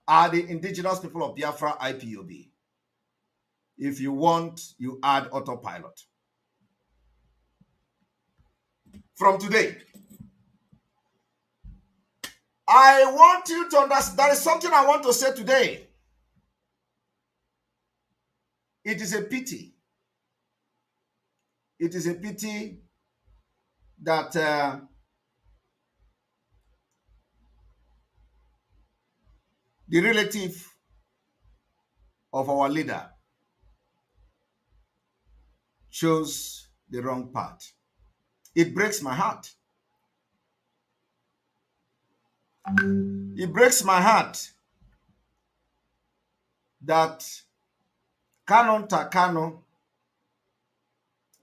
are the indigenous people of Biafra IPOB. If you want, you add autopilot. From today, I want you to understand, there is something I want to say today. It is a pity. It is a pity that the relative of our leader chose the wrong path. It breaks my heart. It breaks my heart that Canon Takano,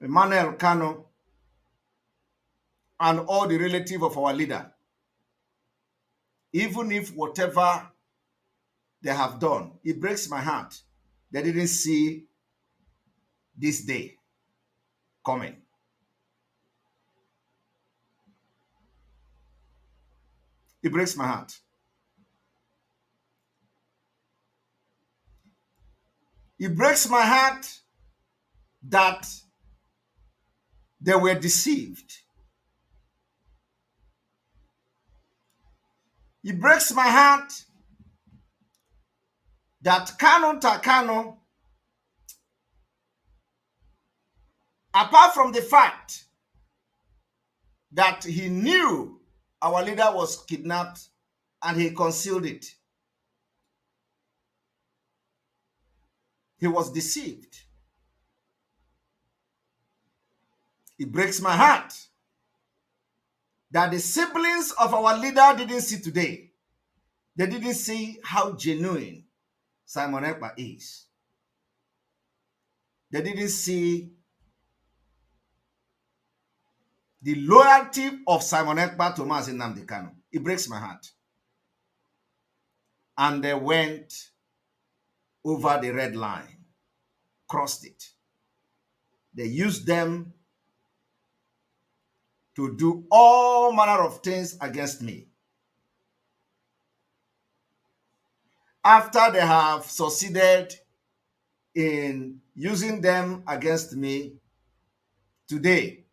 Emmanuel Kano, and all the relative of our leader, even if whatever they have done, it breaks my heart, they didn't see this day coming. It breaks my heart. It breaks my heart that they were deceived. It breaks my heart that Canon Takano, apart from the fact that he knew our leader was kidnapped and he concealed it, he was deceived. It breaks my heart that the siblings of our leader didn't see today. They didn't see how genuine Simon Ekpa is. They didn't see the loyalty of Simon Ekpa to Mazi Nnamdi Kanu. It breaks my heart. And they went over the red line, crossed it. They used them to do all manner of things against me. After they have succeeded in using them against me, today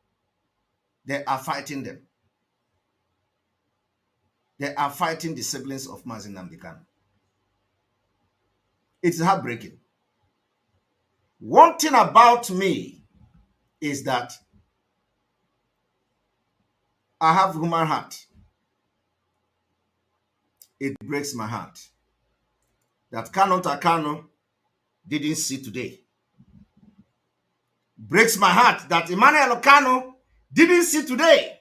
they are fighting them. They are fighting the siblings of Mazi Nnamdi Kanu. It's heartbreaking. One thing about me is that I have human heart. It breaks my heart that Canon Takano didn't see today. Breaks my heart that Emmanuel Kano didn't see today.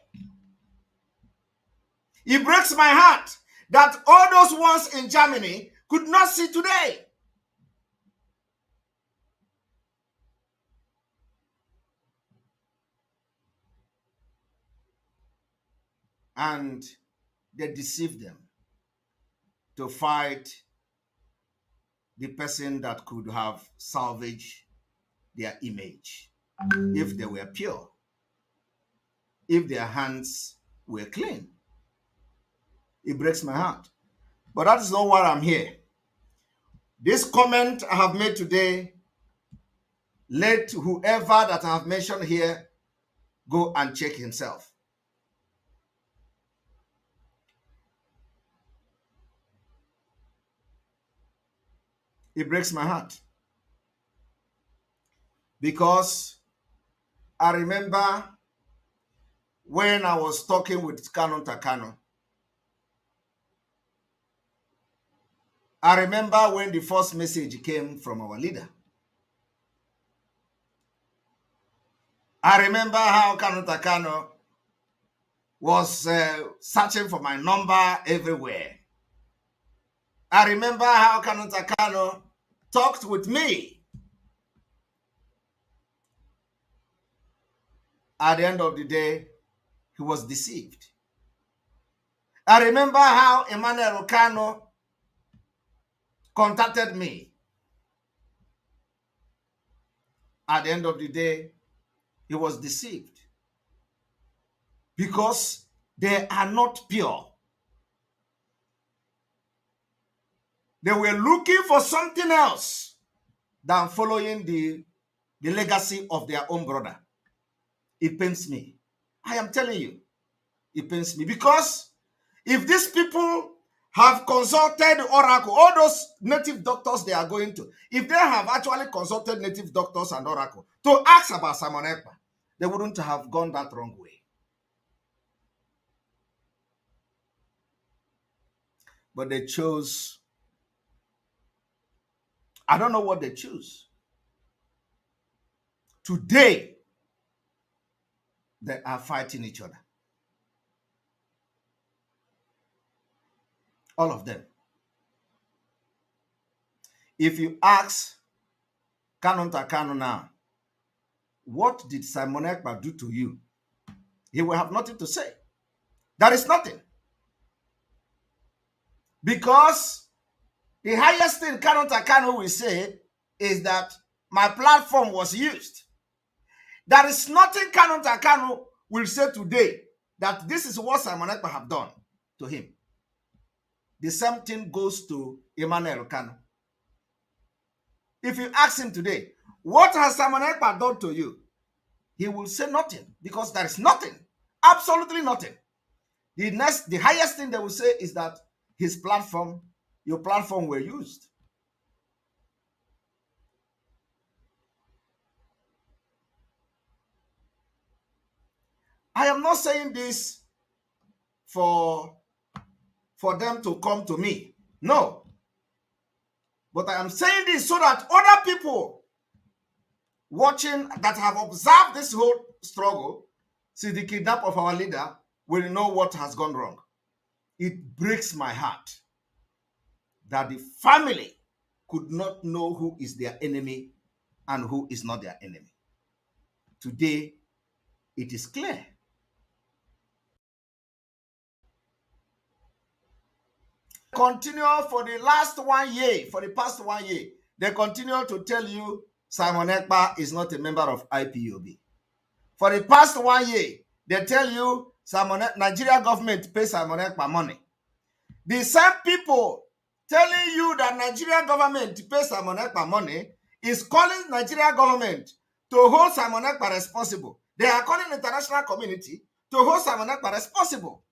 It breaks my heart that all those ones in Germany could not see today. And they deceived them to fight the person that could have salvaged their image if they were pure, if their hands were clean. It breaks my heart. But that is not why I'm here. This comment I have made today, let whoever that I have mentioned here go and check himself. It breaks my heart. Because I remember when I was talking with Canon Takano. I remember when the first message came from our leader. I remember how Canon Takano was searching for my number everywhere. I remember how Canon Takano talked with me. At the end of the day, he was deceived. I remember how Emmanuel Kano contacted me. At the end of the day, he was deceived. Because they are not pure. They were looking for something else than following the legacy of their own brother. It pains me. I am telling you, it pains me, because if these people have consulted Oracle, all those native doctors they are going to, if they have actually consulted native doctors and Oracle to ask about Simon Ekpa, they wouldn't have gone that wrong way. But they chose, I don't know what they choose. Today, they are fighting each other. All of them. If you ask Canon Takano now, what did Simon Ekpa do to you? He will have nothing to say. There is nothing. Because the highest thing Canon Takano will say is that my platform was used. There is nothing Canon Takano will say today that this is what Simon Ekpa have done to him. The same thing goes to Emmanuel Kano. If you ask him today, what has Simon Ekpa done to you? He will say nothing, because there is nothing, absolutely nothing. The highest thing they will say is that his platform, your platform were used. I am not saying this for them to come to me. No. But I am saying this so that other people watching that have observed this whole struggle, see the kidnap of our leader, will know what has gone wrong. It breaks my heart that the family could not know who is their enemy and who is not their enemy. Today, it is clear. Continue for the last 1 year, for the past 1 year, they continue to tell you Simon Ekpa is not a member of IPOB. For the past 1 year, they tell you Nigeria government pays Simon Ekpa money. The same people telling you that Nigerian government pays Simon Ekpa money is calling Nigeria government to hold Simon Ekpa responsible. They are calling the international community to hold Simon Ekpa responsible.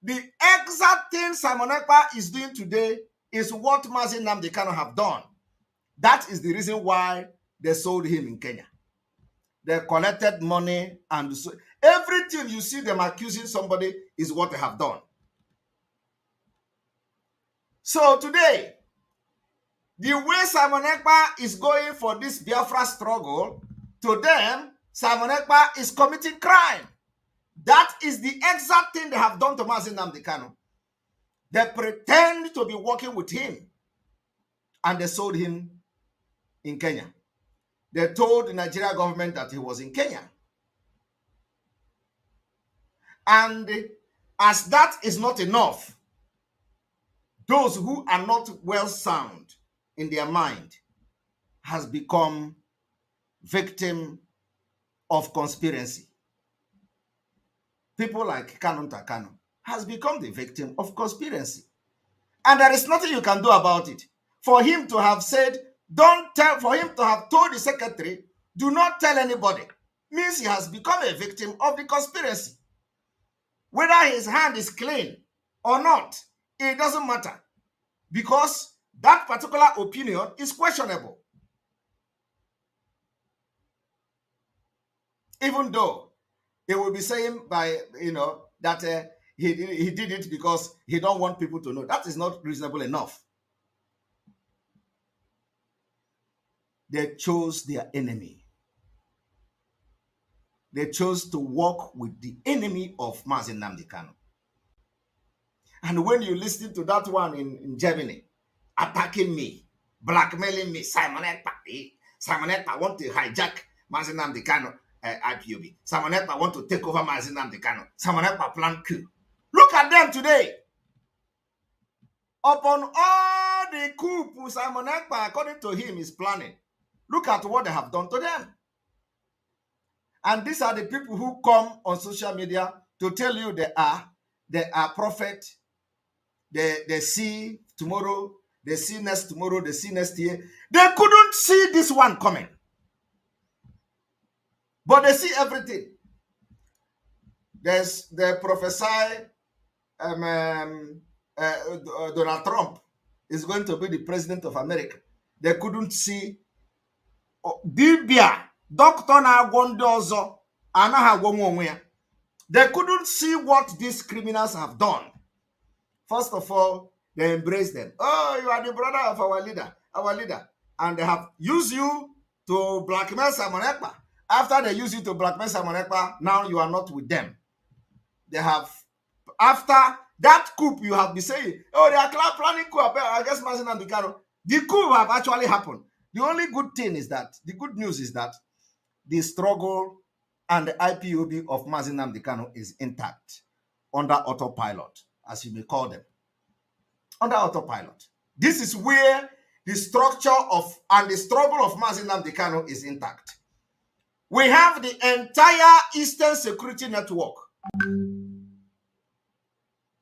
The exact thing Simon Ekpa is doing today is what Mazi Nnamdi Kanu have done. That is the reason why they sold him in Kenya. They collected money, and so everything you see them accusing somebody is what they have done. So today, the way Simon Ekpa is going for this Biafra struggle, to them, Simon Ekpa is committing crime. That is the exact thing they have done to Mazi Nnamdi Kanu. They pretend to be working with him, and they sold him in Kenya. They told the Nigeria government that he was in Kenya. And as that is not enough, those who are not well sound in their mind has become victim of conspiracy. People like Canon Takano has become the victim of conspiracy. And there is nothing you can do about it. For him to have said, for him to have told the secretary, do not tell anybody, means he has become a victim of the conspiracy. Whether his hand is clean or not, it doesn't matter, because that particular opinion is questionable. Even though he will be saying that he did it because he don't want people to know. That is not reasonable enough. They chose their enemy. They chose to work with the enemy of Mazi Nnamdi Kanu. And when you listen to that one in Germany, attacking me, blackmailing me, Simon Ekpa want to hijack Mazi Nnamdi Kanu IPOB. Simon Ekpa want to take over Mazi Nnamdi Kanu. Simon Ekpa plan coup. Look at them today. Upon all the coup Simon Ekpa, according to him, is planning. Look at what they have done to them. And these are the people who come on social media to tell you they are prophets. They see tomorrow, they see next tomorrow, they see next year. They couldn't see this one coming. But they see everything. They prophesy Donald Trump is going to be the president of America. They couldn't see Dibia, Doctor Nagwondozo, Anahagwonwe. They couldn't see what these criminals have done. First of all, they embrace them. Oh, you are the brother of our leader. And they have used you to blackmail Simon Ekpa. After they use you to blackmail Simon Ekpa, now you are not with them. They have, after that coup, you have been saying, oh, they are planning coup against Mazen and Bikaro. The coup have actually happened. The only good thing is that, the good news is that the struggle and the IPOB of Mazen Nnamdi Kanu is intact under autopilot, as you may call them. Under autopilot. This is where the structure of and the struggle of Mazen Nnamdi Kanu is intact. We have the entire Eastern Security Network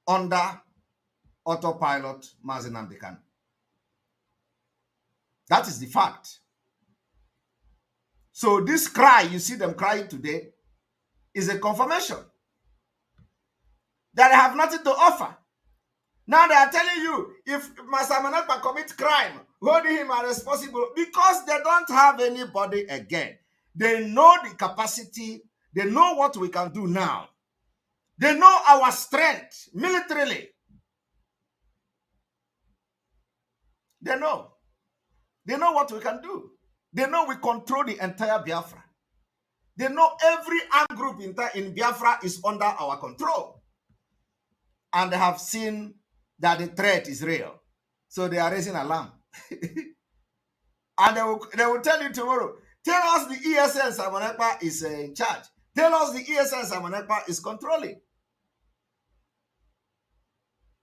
under autopilot Mazen Nnamdi Kanu. That is the fact. So this cry, you see them crying today, is a confirmation that they have nothing to offer. Now they are telling you, if Simon Ekpa commits crime, holding him responsible, because they don't have anybody again. They know the capacity. They know what we can do now. They know our strength militarily. They know. They know what we can do. They know we control the entire Biafra. They know every armed group in Biafra is under our control. And they have seen that the threat is real. So they are raising alarm. And they will tell you tomorrow, tell us the ESN Simon Ekpa is in charge. Tell us the ESN Simon Ekpa is controlling.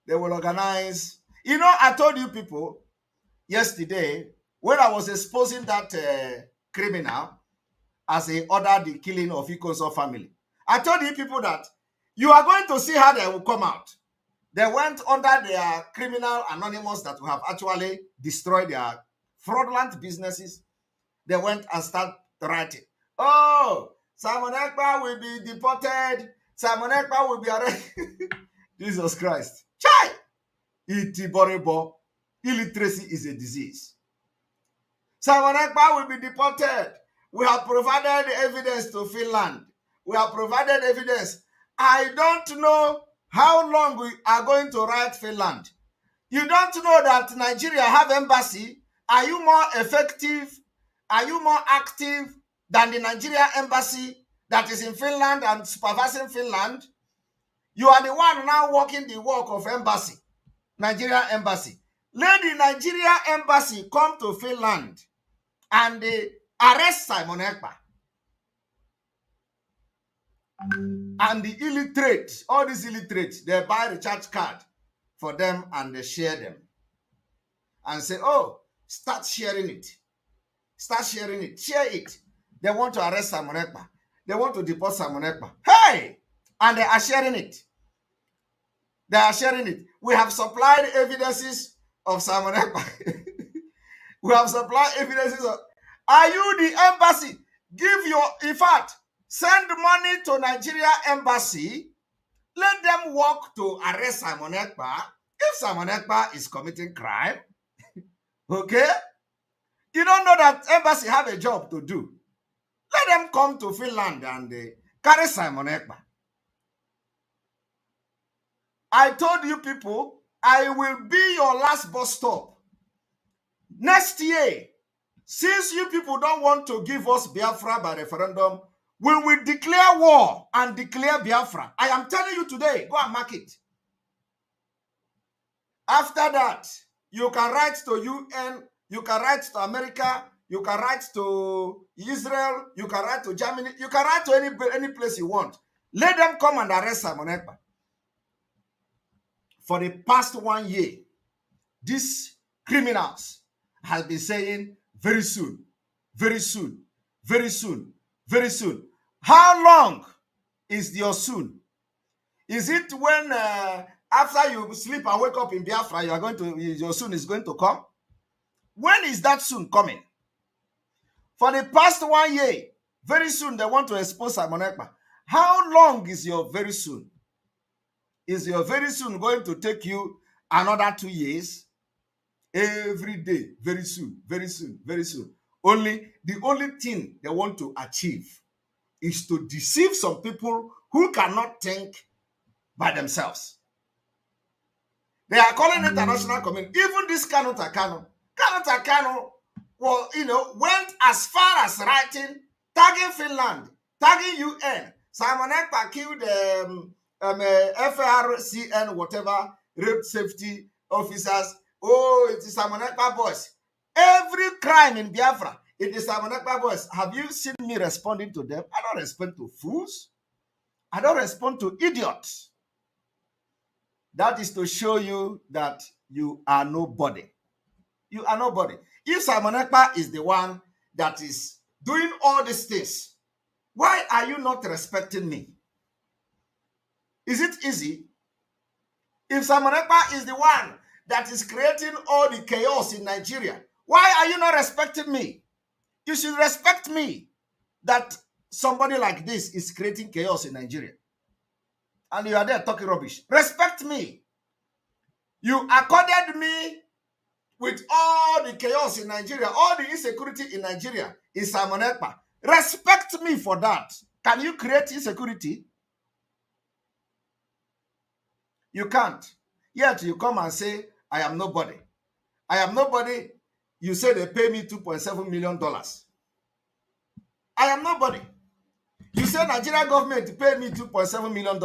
They will organize. You know, I told you people yesterday, when I was exposing that criminal as he ordered the killing of Ikonso family, I told you people that you are going to see how they will come out. They went under their criminal anonymous that have actually destroyed their fraudulent businesses. They went and started writing, oh, Simon Ekpa will be deported. Simon Ekpa will be arrested. Jesus Christ. Chai! Itiboribo. Illiteracy is a disease. Simon Ekpa will be deported. We have provided evidence to Finland. We have provided evidence. I don't know how long we are going to write Finland. You don't know that Nigeria have embassy. Are you more effective? Are you more active than the Nigeria embassy that is in Finland and supervising Finland? You are the one now working the work of embassy, Nigeria embassy. Let the Nigeria embassy come to Finland and arrest Simon Ekpa. And the illiterate, all these illiterates, they buy the recharge card for them and they share them. And say, oh, start sharing it. Start sharing it. Share it. They want to arrest Simon Ekpa. They want to deport Simon Ekpa. Hey! And they are sharing it. They are sharing it. We have supplied evidences of Simon Ekpa. We have supplied evidences of... Are you the embassy? Give your... In fact, send money to Nigeria embassy. Let them work to arrest Simon Ekpa. If Simon Ekpa is committing crime, okay? You don't know that embassy have a job to do. Let them come to Finland and carry Simon Ekpa. I told you people, I will be your last bus stop. Next year, since you people don't want to give us Biafra by referendum, we will declare war and declare Biafra. I am telling you today, go and mark it. After that, you can write to UN, you can write to America, you can write to Israel, you can write to Germany, you can write to any place you want. Let them come and arrest Simon Ekpa. For the past 1 year, these criminals have been saying very soon, very soon, very soon, very soon. How long is your soon? Is it when After you sleep and wake up in Biafra, your soon is going to come. When is that soon coming? For the past 1 year, very soon they want to expose Simon Ekpa. How long is your very soon? Is your very soon going to take you another 2 years? Every day, very soon, very soon, very soon. The only thing they want to achieve is to deceive some people who cannot think by themselves. They are calling international community. Even this Kanu Takano, well, went as far as writing, tagging Finland, tagging UN. Simon Ekpa killed FRCN, whatever, rape safety officers. Oh, it is Simon Ekpa boys. Every crime in Biafra, it is Simon Ekpa boys. Have you seen me responding to them? I don't respond to fools. I don't respond to idiots. That is to show you that you are nobody. You are nobody. If Simon Ekpa is the one that is doing all these things, why are you not respecting me? Is it easy? If Simon Ekpa is the one that is creating all the chaos in Nigeria, why are you not respecting me? You should respect me that somebody like this is creating chaos in Nigeria. And you are there talking rubbish. Respect me. You accorded me with all the chaos in Nigeria, all the insecurity in Nigeria is Simon Ekpa. Respect me for that. Can you create insecurity? You can't. Yet you come and say, I am nobody. I am nobody. You say they pay me $2.7 million. I am nobody. You say Nigerian government pay me $2.7 million.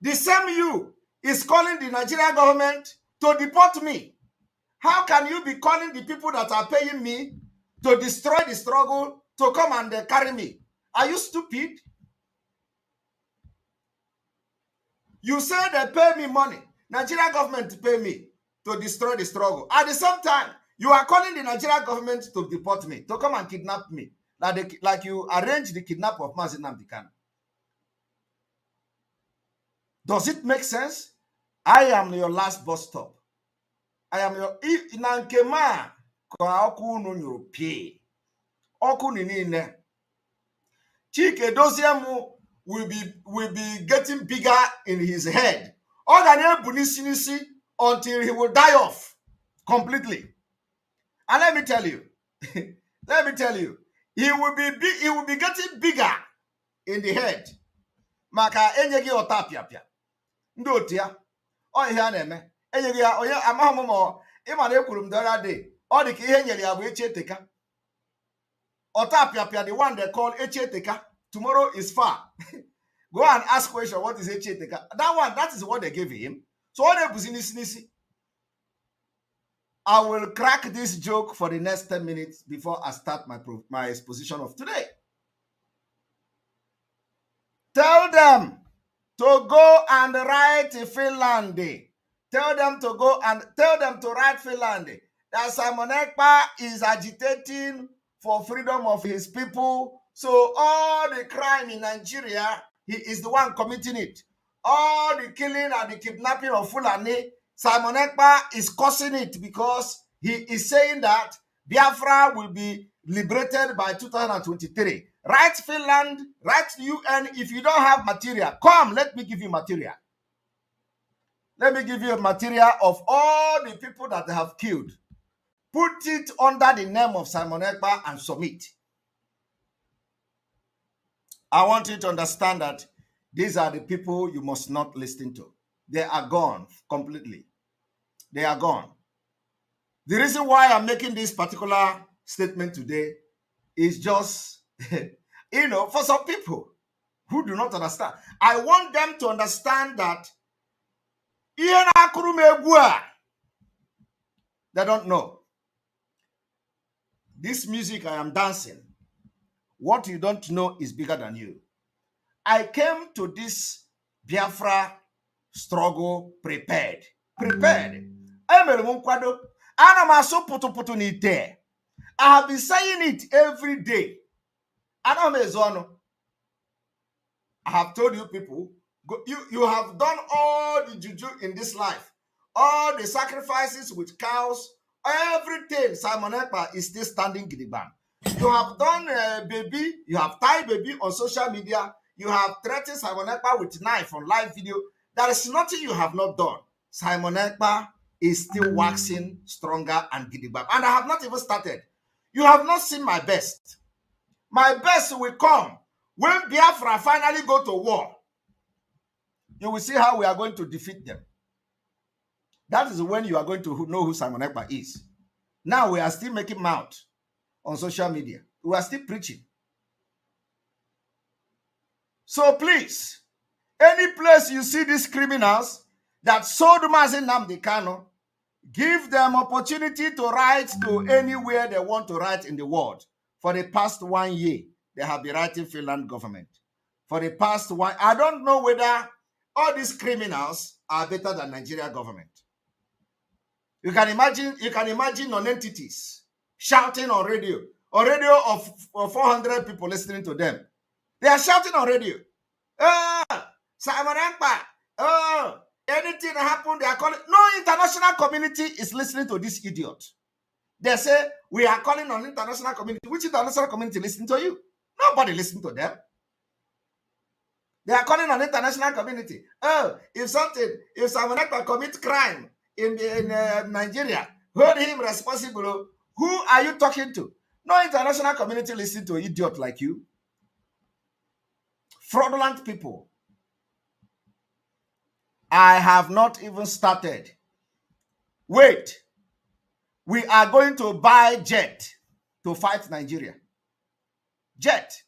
The same you is calling the Nigerian government to deport me. How can you be calling the people that are paying me to destroy the struggle to come and carry me? Are you stupid? You say they pay me money. Nigerian government pay me to destroy the struggle. At the same time, you are calling the Nigerian government to deport me, to come and kidnap me, like you arranged the kidnap of Mazi Nnamdi Kanu. Does it make sense? I am your last bus stop. I am your Nankema Oku no Europe. Oku Ninine. Chike Dosiamu will be getting bigger in his head. Until he will die off completely. And let me tell you, he will be getting bigger in the head. Maka enyegi otapiapia. Ndotia. O ihe a na-eme. Enyegi ya onye amahomo ịma na ekwuru m the other day. Ọ dị ka ihe nyere ya bụ Echeteka. Otapiapia, the one they call Echeteka. Tomorrow is far. Go and ask question, what is Echeteka? That is what they gave him. So all the business. I will crack this joke for the next 10 minutes before I start my exposition of today. Tell them to go and write Finland. Tell them to write Finland. That Simon Ekpa is agitating for freedom of his people. So all the crime in Nigeria, he is the one committing it. All the killing and the kidnapping of Fulani, Simon Ekpa is causing it because he is saying that Biafra will be liberated by 2023. Write Finland, write UN. If you don't have material, come, let me give you material. Let me give you a material of all the people that they have killed. Put it under the name of Simon Ekpa and submit. I want you to understand that these are the people you must not listen to. They are gone completely. They are gone. The reason why I'm making this particular statement today is just, for some people who do not understand. I want them to understand that they don't know. This music I am dancing, what you don't know is bigger than you. I came to this Biafra struggle prepared. I have been saying it every day. I have told you people, You have done all the juju in this life, all the sacrifices with cows, everything. Simon Ekpa is still standing gidigbam. You have done baby, you have tied baby on social media, you have threatened Simon Ekpa with knife on live video. There is nothing you have not done. Simon Ekpa is still waxing stronger and gidigbam. And I have not even started. You have not seen my best. My best will come when Biafra finally go to war. You will see how we are going to defeat them. That is when you are going to know who Simon Ekpa is. Now we are still making mouth on social media. We are still preaching. So please, any place you see these criminals that sold Mazi Nnamdi Kanu, give them opportunity to write to anywhere they want to write in the world. For the past 1 year, they have been writing Finland government. For the past one, I don't know whether all these criminals are better than Nigeria government. You can imagine non-entities shouting on radio of 400 people listening to them. They are shouting on radio. Simon Ekpa, anything happened, they are calling. No international community is listening to this idiot. They say, we are calling on international community. Which international community listening to you? Nobody listening to them. They are calling on international community. If Simon Ekpa commit crime in Nigeria, hold him responsible. Who are you talking to? No international community listening to an idiot like you. Fraudulent people. I have not even started. Wait. We are going to buy jet to fight Nigeria. Jet.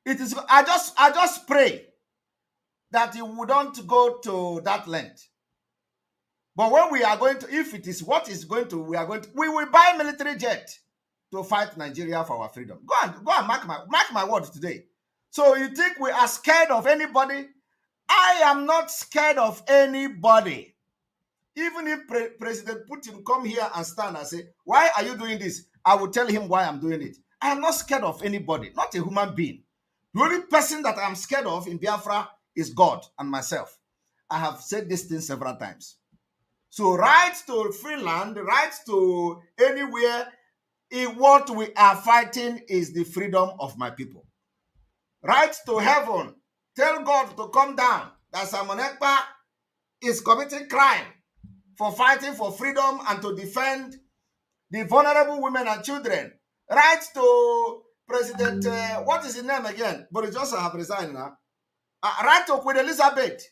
It is. I just pray that it wouldn't go to that length. But when we are going to, if it is what is going to, we will buy military jet to fight Nigeria for our freedom. Go and mark my words today. So you think we are scared of anybody? I am not scared of anybody. Even if President Putin come here and stand and say, why are you doing this? I will tell him why I'm doing it. I am not scared of anybody, not a human being. The only person that I'm scared of in Biafra is God and myself. I have said this thing several times. So right to Finland, right to anywhere, what we are fighting is the freedom of my people. Right to heaven, tell God to come down, that Simon Ekpa is committing crime for fighting for freedom and to defend the vulnerable women and children. Right to President, what is his name again? Boris Johnson have resigned now. Right to Queen Elizabeth.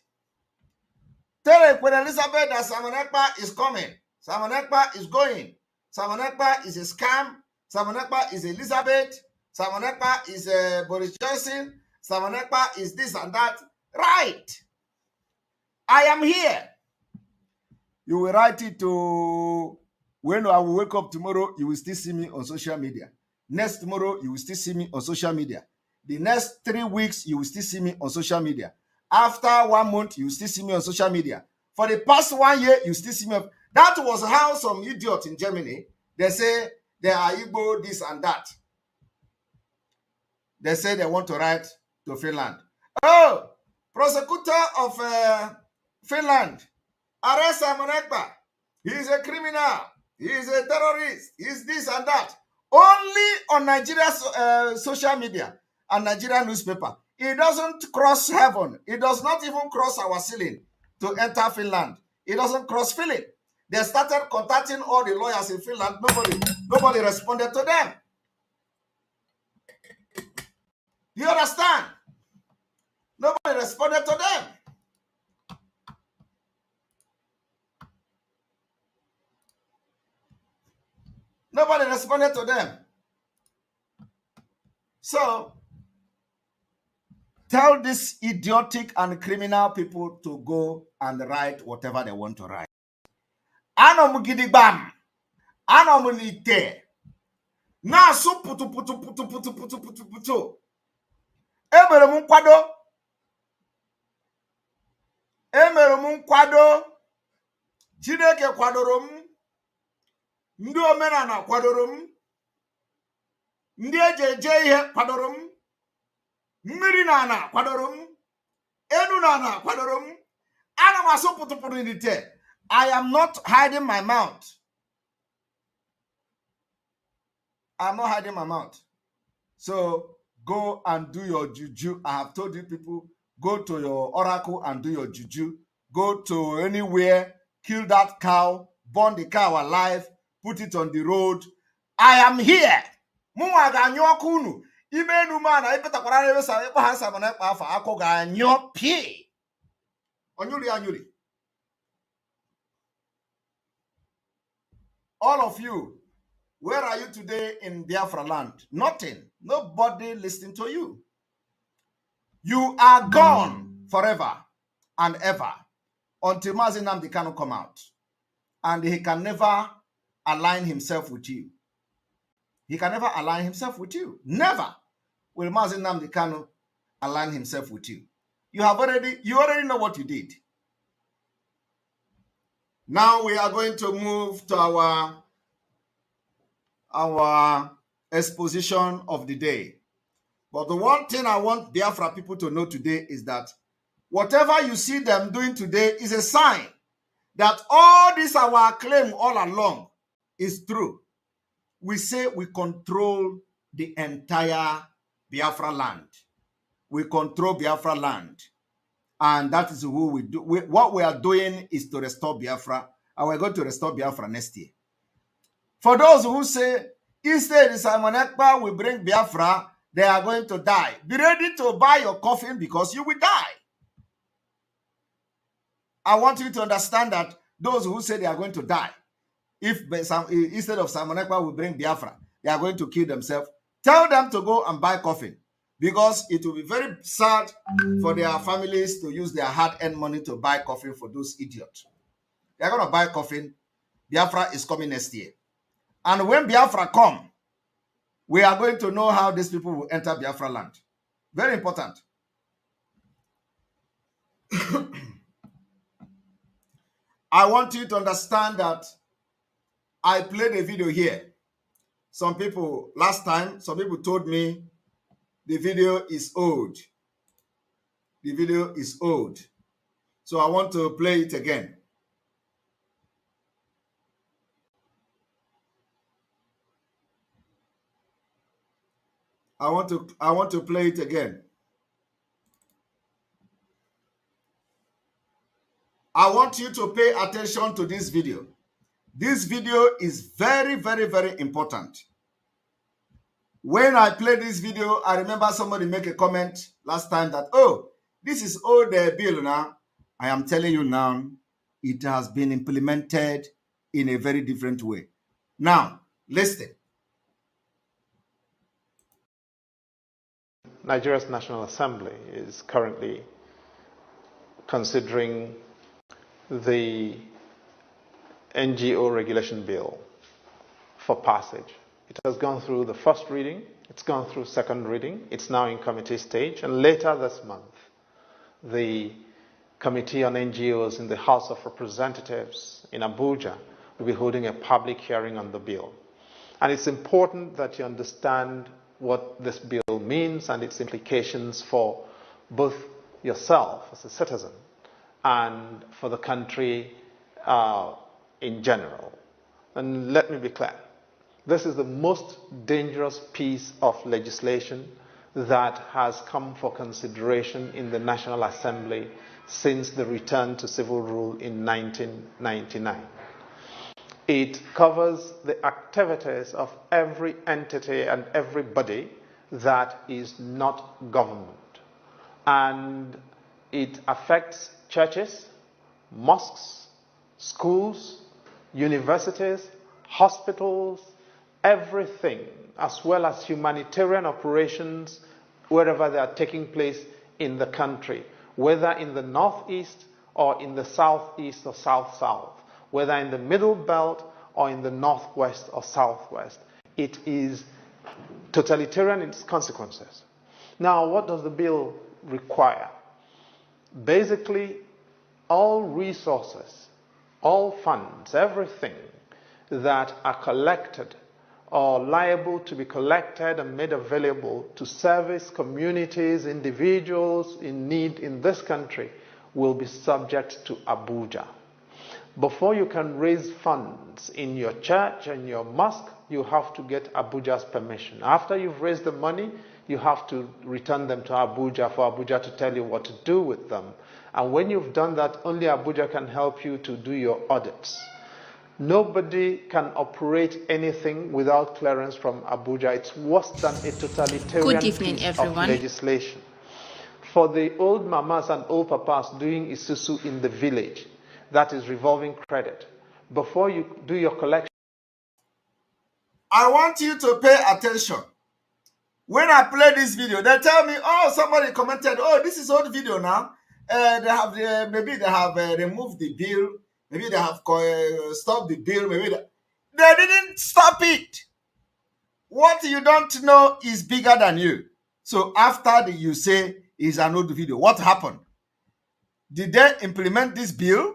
Tell Queen Elizabeth that Simon Ekpa is coming. Simon Ekpa is going. Simon Ekpa is a scam. Simon Ekpa is Elizabeth. Simon Ekpa is Boris Johnson. Simon Ekpa is this and that. Right. I am here. You will write it to, when I will wake up tomorrow, you will still see me on social media. Next tomorrow, you will still see me on social media. The next 3 weeks, you will still see me on social media. After 1 month, you will still see me on social media. For the past 1 year, you still see me. That was how some idiot in Germany, they say they are Igbo, this and that. They say they want to write to Finland. Oh, prosecutor of Finland, arrest Simon Ekpa. He is a criminal. He is a terrorist. He is this and that. Only on Nigeria's social media and Nigerian newspaper. It doesn't cross heaven. It does not even cross our ceiling to enter Finland. It doesn't cross Finland. They started contacting all the lawyers in Finland. Nobody responded to them. You understand? Nobody responded to them. Nobody responded to them. So, tell these idiotic and criminal people to go and write whatever they want to write. Anom gidigbam. Anom nite. Na su putu. Emere m nkwado. Chineke kwadoro m. Ndị omenala kwadoro m. Ndị eje ihe kwadoro m. Mmiri na ana kwadoro m. Enunana kwadorom. Anamaso putuputu in the tail. I am not hiding my mouth. I'm not hiding my mouth. So go and do your juju. I have told you people, go to your oracle and do your juju. Go to anywhere, kill that cow, burn the cow alive, put it on the road. I am here. Mụnwa ga-anyụ ọkụ unu. Ime enu ma na ipetakwara na ewesa ịkpọ ha nsaba na ịkpa afọ akụ ga-anyụ pii. Onyuri anyuri. All of you, where are you today in Biafra land? Nothing. Nobody listening to you. You are gone forever and ever until Mazi Nnamdi Kanu come out. And he can never align himself with you. He can never align himself with you. Never will Mazi Nnamdi Kanu align himself with you. You already know what you did. Now we are going to move to our exposition of the day. But the one thing I want Biafra people to know today is that whatever you see them doing today is a sign that all this our claim all along is true. We say we control the entire Biafra land. We control Biafra land. And that is who we do. What we are doing is to restore Biafra. And we're going to restore Biafra next year. For those who say, instead Simon Ekpa will bring Biafra, they are going to die. Be ready to buy your coffin because you will die. I want you to understand that those who say they are going to die, if instead of Simon Ekpa will bring Biafra, they are going to kill themselves, tell them to go and buy coffin. Because it will be very sad for their families to use their hard-earned money to buy coffin for those idiots. They are going to buy coffin. Biafra is coming next year. And when Biafra come, we are going to know how these people will enter Biafra land. Very important. I want you to understand that I played a video here. Some people, last time, some people told me the video is old. The video is old. So I want to play it again. I want to play it again. I want you to pay attention to this video. This video is very, very, very important. When I played this video, I remember somebody make a comment last time that, oh, this is old bill now. I am telling you now, it has been implemented in a very different way. Now, listen. Nigeria's National Assembly is currently considering the NGO regulation bill for passage. It has gone through the first reading, it's gone through second reading, it's now in committee stage, and later this month, the Committee on NGOs in the House of Representatives in Abuja will be holding a public hearing on the bill. And it's important that you understand what this bill means and its implications for both yourself as a citizen and for the country in general. And let me be clear. This is the most dangerous piece of legislation that has come for consideration in the National Assembly since the return to civil rule in 1999. It covers the activities of every entity and everybody that is not government. And it affects churches, mosques, schools, universities, hospitals, everything, as well as humanitarian operations wherever they are taking place in the country, whether in the northeast or in the southeast or south-south, whether in the middle belt or in the northwest or southwest. It is totalitarian in its consequences. Now, what does the bill require? Basically, all resources, all funds, everything that are collected or liable to be collected and made available to service communities, individuals in need in this country will be subject to Abuja. Before you can raise funds in your church and your mosque, you have to get Abuja's permission. After you've raised the money, you have to return them to Abuja for Abuja to tell you what to do with them. And when you've done that, only Abuja can help you to do your audits. Nobody can operate anything without clearance from Abuja. It's worse than a totalitarian piece of legislation. For the old mamas and old papas doing isusu in the village, that is revolving credit. Before you do your collection, I want you to pay attention. When I play this video, they tell me, oh, somebody commented, oh, this is old video now. They have maybe they have removed the bill. Maybe they have stopped the bill. Maybe they didn't stop it. What you don't know is bigger than you. So after you say is an old video, what happened? Did they implement this bill?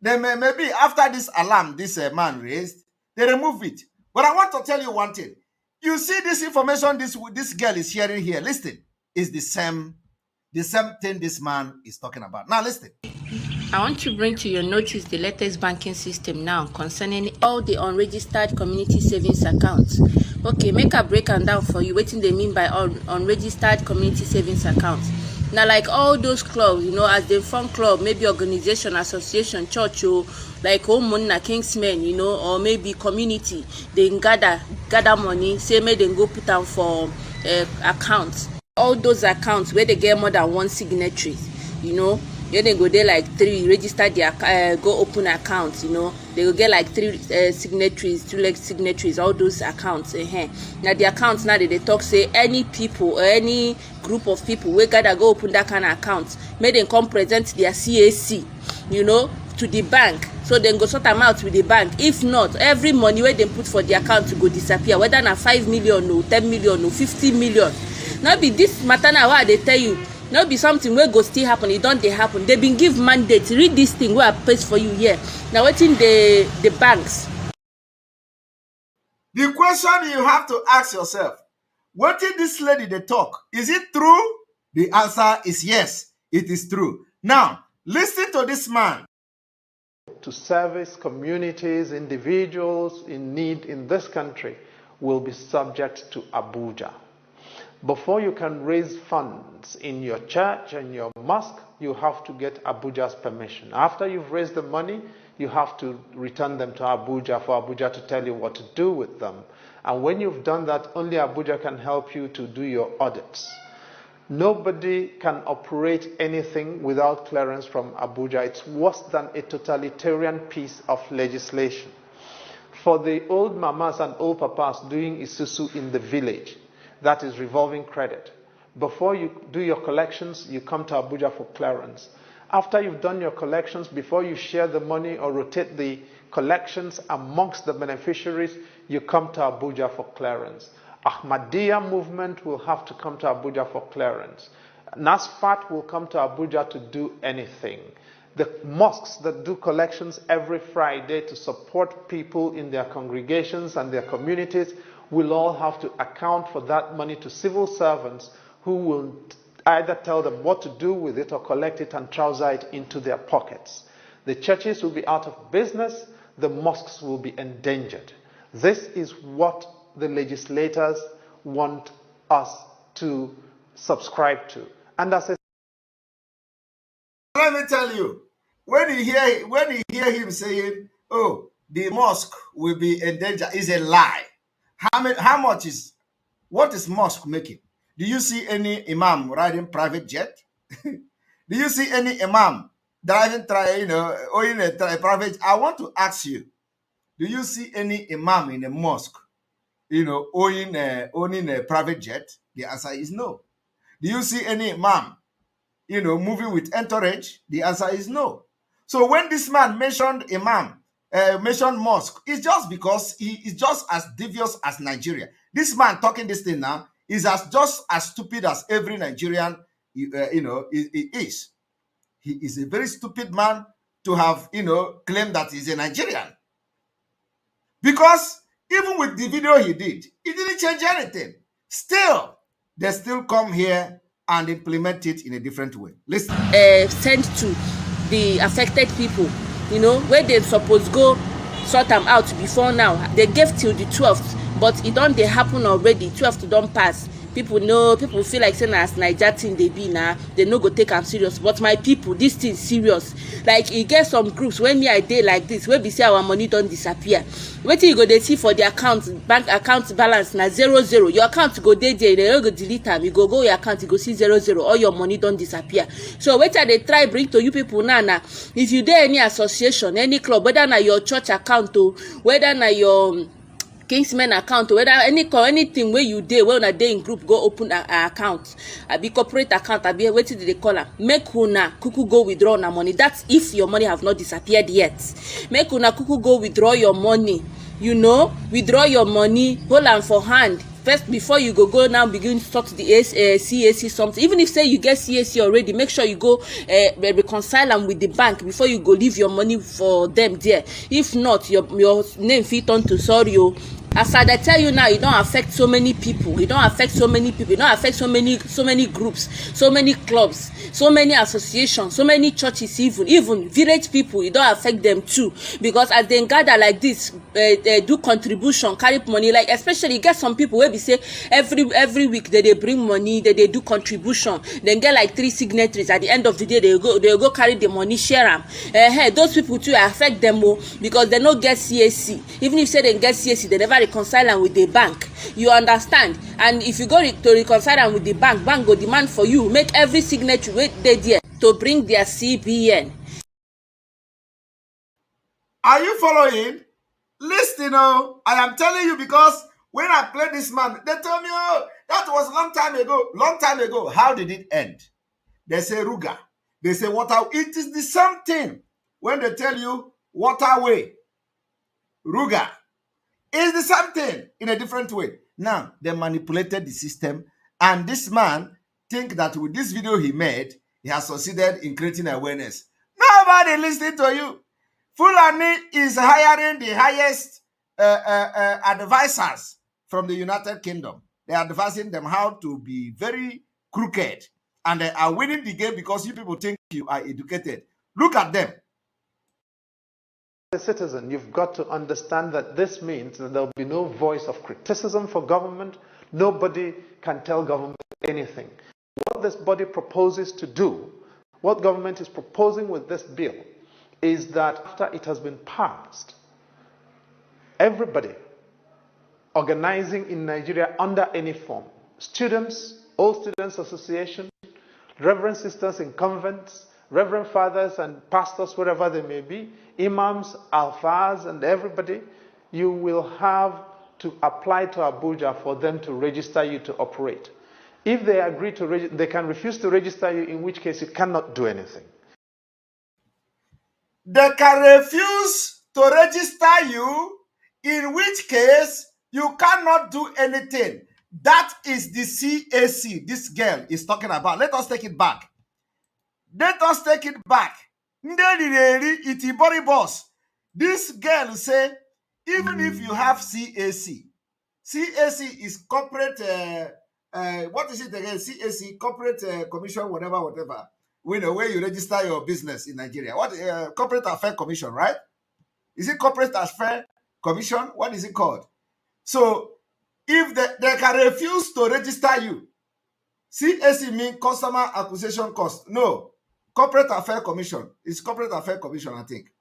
Then maybe after this alarm this man raised, they remove it. But I want to tell you one thing. You see this information this girl is sharing here. Listen, is the same thing this man is talking about. Now listen. I want to bring to your notice the latest banking system now concerning all the unregistered community savings accounts. Okay, make a breakdown down for you. What do they mean by unregistered community savings accounts? Now, like all those clubs, you know, as they form club, maybe organization, association, church, or like Homonina, Kingsmen, you know, or maybe community, they gather money, say may they go put down for accounts. All those accounts where they get more than one signatory, you know. Then they go there like 3, register their go open accounts, you know. They will get like 3 signatories, 2 like signatories, all those accounts. Now the accounts now they talk say any people or any group of people we gotta go open that kind of account, may they come present their CAC, you know, to the bank. So then go sort them out with the bank. If not, every money where they put for the account to go disappear, whether na 5 million or 10 million or 50 million. Now be this matter now why they tell you. Not be something where go still happen, it don't they happen. They been give mandate. Read this thing where I paste for you here. Now waiting the banks. The question you have to ask yourself, what did this lady they talk? Is it true? The answer is yes, it is true. Now, listen to this man. To service communities, individuals in need in this country will be subject to Abuja. Before you can raise funds in your church and your mosque, you have to get Abuja's permission. After you've raised the money, you have to return them to Abuja for Abuja to tell you what to do with them. And when you've done that, only Abuja can help you to do your audits. Nobody can operate anything without clearance from Abuja. It's worse than a totalitarian piece of legislation. For the old mamas and old papas doing isusu in the village, that is revolving credit. Before you do your collections, you come to Abuja for clearance. After you've done your collections, before you share the money or rotate the collections amongst the beneficiaries, you come to Abuja for clearance. Ahmadiyya movement will have to come to Abuja for clearance. NASFAT will come to Abuja to do anything. The mosques that do collections every Friday to support people in their congregations and their communities will all have to account for that money to civil servants who will either tell them what to do with it or collect it and trouser it into their pockets. The churches will be out of business, the mosques will be endangered. This is what the legislators want us to subscribe to. And as a let me tell you, when you hear him saying, oh, the mosque will be endangered, is a lie. What is mosque making? Do you see any imam riding private jet? Do you see any imam driving, owning a private? I want to ask you, do you see any imam in a mosque, owning a private jet? The answer is no. Do you see any imam, moving with entourage? The answer is no. So when this man mentioned imam, mentioned mosque, it's just because he is just as devious as Nigeria. This man talking this thing now is just as stupid as every Nigerian, is. He is a very stupid man to have, claimed that he's a Nigerian. Because Even with the video he did, it didn't change anything. Still, they still come here and implement it in a different way. Listen. Sent to the affected people, you know, where they suppose go sort am out before now. They gave till the 12th, but e don dey happen already. 12th don pass. People know, people feel like say na as naija thing dey be na, they no go take am serious. But my people, this thing serious. Like e get some groups wey me I dey like this, wey be say our money don disappear. Wetin you go dey see for the account, bank account balance na 00. Your account go dey there, they no go delete am. You go go your account, you go see 00. All your money don disappear. So wetin I dey try bring to you people now na, if you dey any association, any club, whether na your church account o, whether na your kingsmen account, whether anything wey you dey, wey una dey in group, go open a account, abi corporate account, abi wetin dey call am, make una kuku go withdraw una money. That's if your money have not disappeared yet. Make una kuku go withdraw your money, you know, withdraw your money, hold am for hand first before you go now begin sort the CAC something. Even if say you get CAC already, make sure you go reconcile am with the bank before you go leave your money for them there. If not, your name fit turn to sorry o. As I dey tell you now, e don affect so many people, e don affect so many people, e don affect so many groups, so many clubs, so many associations, so many churches, even village people, e don affect them too. Because as dem gather like this, do contribution, carry money, like especially get some people wey be say every week they dey bring money, they dey do contribution, dem get like 3 signatories. At the end of the day, they go carry the money, share am. Those people too affect them o, because they no get CAC. Even if say dem get CAC, they never reconcile am with the bank. You understand? And if you go to reconcile am with the bank go demand for you make every signature wey dey there to bring their CBN. Are you following? Listen, oh, I am telling you, because when I played this man, they told me, oh, that was long time ago. Long time ago. How did it end? They say Ruga. They say water. It is the same thing when they tell you waterway. Ruga. It's the same thing in a different way. Now, they manipulated the system, and this man think that with this video he made, he has succeeded in creating awareness. Nobody listening to you. Fulani is hiring the highest advisors from the United Kingdom. They are advising them how to be very crooked, and they are winning the game because you people think you are educated. Look at them. As a citizen, you've got to understand that this means that there will be no voice of criticism for government. Nobody can tell government anything. What this body proposes to do, what government is proposing with this bill, is that after it has been passed, everybody organizing in Nigeria under any form, students, all students association, reverend sisters in convents, reverend fathers and pastors, wherever they may be, imams, alfas, and everybody, you will have to apply to Abuja for them to register you to operate. If they agree to register, they can refuse to register you, in which case you cannot do anything. They can refuse to register you, in which case you cannot do anything. That is the CAC this girl is talking about. Let us take it back. Let us take it back. This girl say, even if you have CAC, CAC is corporate, what is it again? CAC, corporate commission, whatever. We know where you register your business in Nigeria. What corporate affairs commission, right? Is it corporate affairs commission? What is it called? So if they can refuse to register you, CAC means customer acquisition cost. No, corporate affairs commission. It's corporate affairs commission, I think.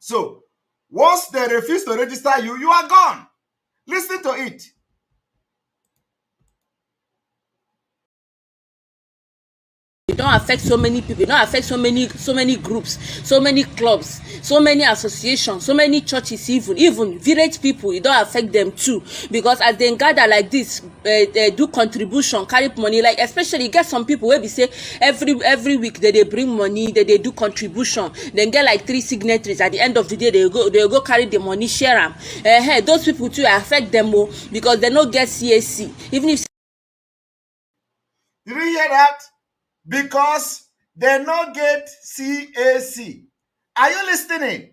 So once they refuse to register you, you are gone. Listen to it. It don't affect so many people, it don't affect so many groups, so many clubs, so many associations, so many churches, even village people, it don't affect them too. Because as they gather like this, they do contribution, carry money, like especially get some people where we say every week they bring money, they do contribution, then get like 3 signatories. At the end of the day, they go carry the money, share them. Those people too affect them more because they no get CAC. Even if did you hear that? Because they not get CAC. Are you listening?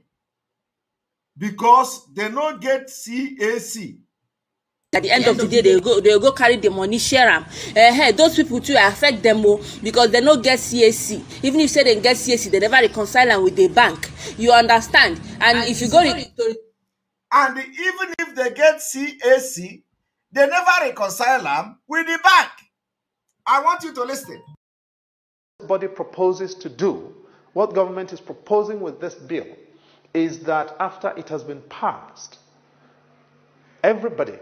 because they don't get CAC. At the end of the day, they go carry the money, share am. Those people too affect them more because they no get CAC. Even if say they get CAC, they never reconcile am with the bank. You understand? And if you go and even if they get CAC, they never reconcile them with the bank. I want you to listen. Body proposes to do, what government is proposing with this bill is that after it has been passed, everybody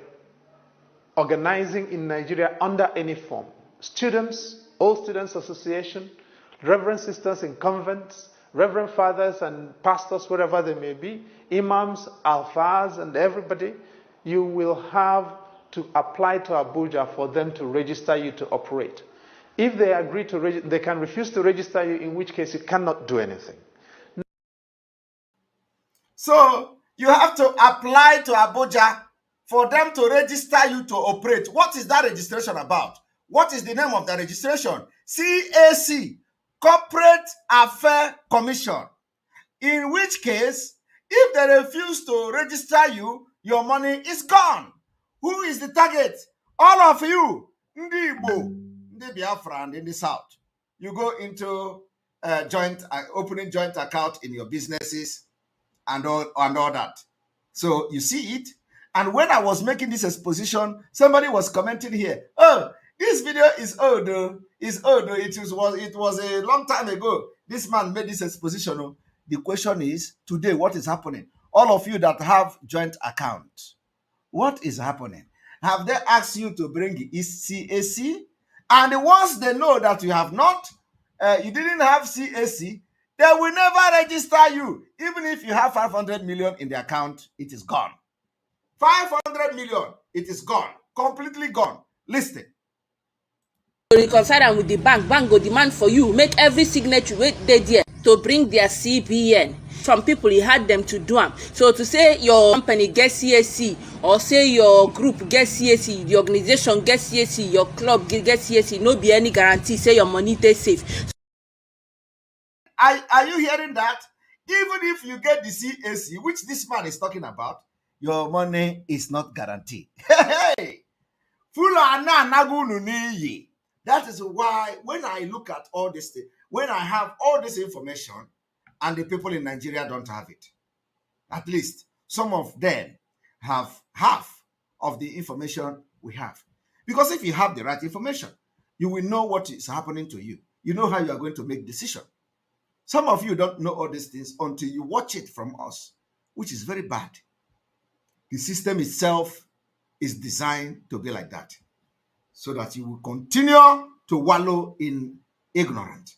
organizing in Nigeria under any form, students, All Students Association, Reverend Sisters in convents, Reverend Fathers and pastors, wherever they may be, imams, alfas, and everybody, you will have to apply to Abuja for them to register you to operate. If they agree to register, they can refuse to register you, in which case you cannot do anything. So you have to apply to Abuja for them to register you to operate. What is that registration about? What is the name of the registration? CAC, Corporate Affairs Commission. In which case, if they refuse to register you, your money is gone. Who is the target? All of you. Ndi Igbo, Ndi Biafra, and in the South. You go into opening joint account in your businesses and all that. So you see it. And when I was making this exposition, somebody was commenting here, oh, this video is old. It was a long time ago. This man made this exposition. The question is, today, what is happening? All of you that have joint accounts, what is happening? Have they asked you to bring CAC? And once they know that you have not, you didn't have CAC, they will never register you. Even if you have 500 million in the account, it is gone. 500 million, it is gone. Completely gone. Listen. reconcile am with the bank go demand for you make every signature wey dey there to bring their CBN. Some people e hard them to do am. So to say your company get CAC or say your group get CAC, the organization get CAC, your club get CAC, no be any guarantee say your money dey safe. Are you hearing that? Even if you get the CAC, which this man is talking about, your money is not guaranteed. Hey! That is why when I look at all this thing, when I have all this information and the people in Nigeria don't have it, at least some of them have half of the information we have. Because if you have the right information, you will know what is happening to you. You know how you are going to make decisions. Some of you don't know all these things until you watch it from us, which is very bad. The system itself is designed to be like that, so that you will continue to wallow in ignorance.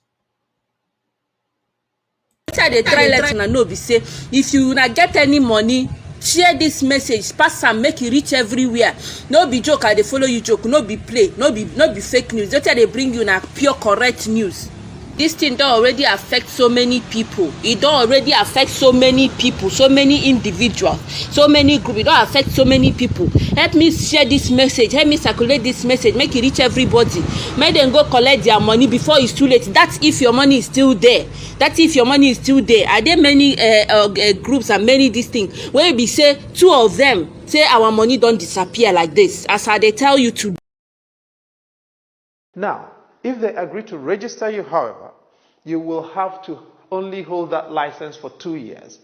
They try let una know be say if you na get any money, share this message, pass am, make e reach everywhere. No be joke, I dey follow you joke, no be play, no be fake news. That's why they bring you na pure correct news. This thing don already affect so many people. It don already affect so many people, so many individuals, so many groups. It don affect so many people. Help me share this message. Help me circulate this message. Make it reach everybody. Make them go collect their money before it's too late. That's if your money is still there. That's if your money is still there. Are there many groups and many these things where be say two of them say our money don't disappear like this, as I they tell you to. Now, if they agree to register you, however, you will have to only hold that license for 2 years.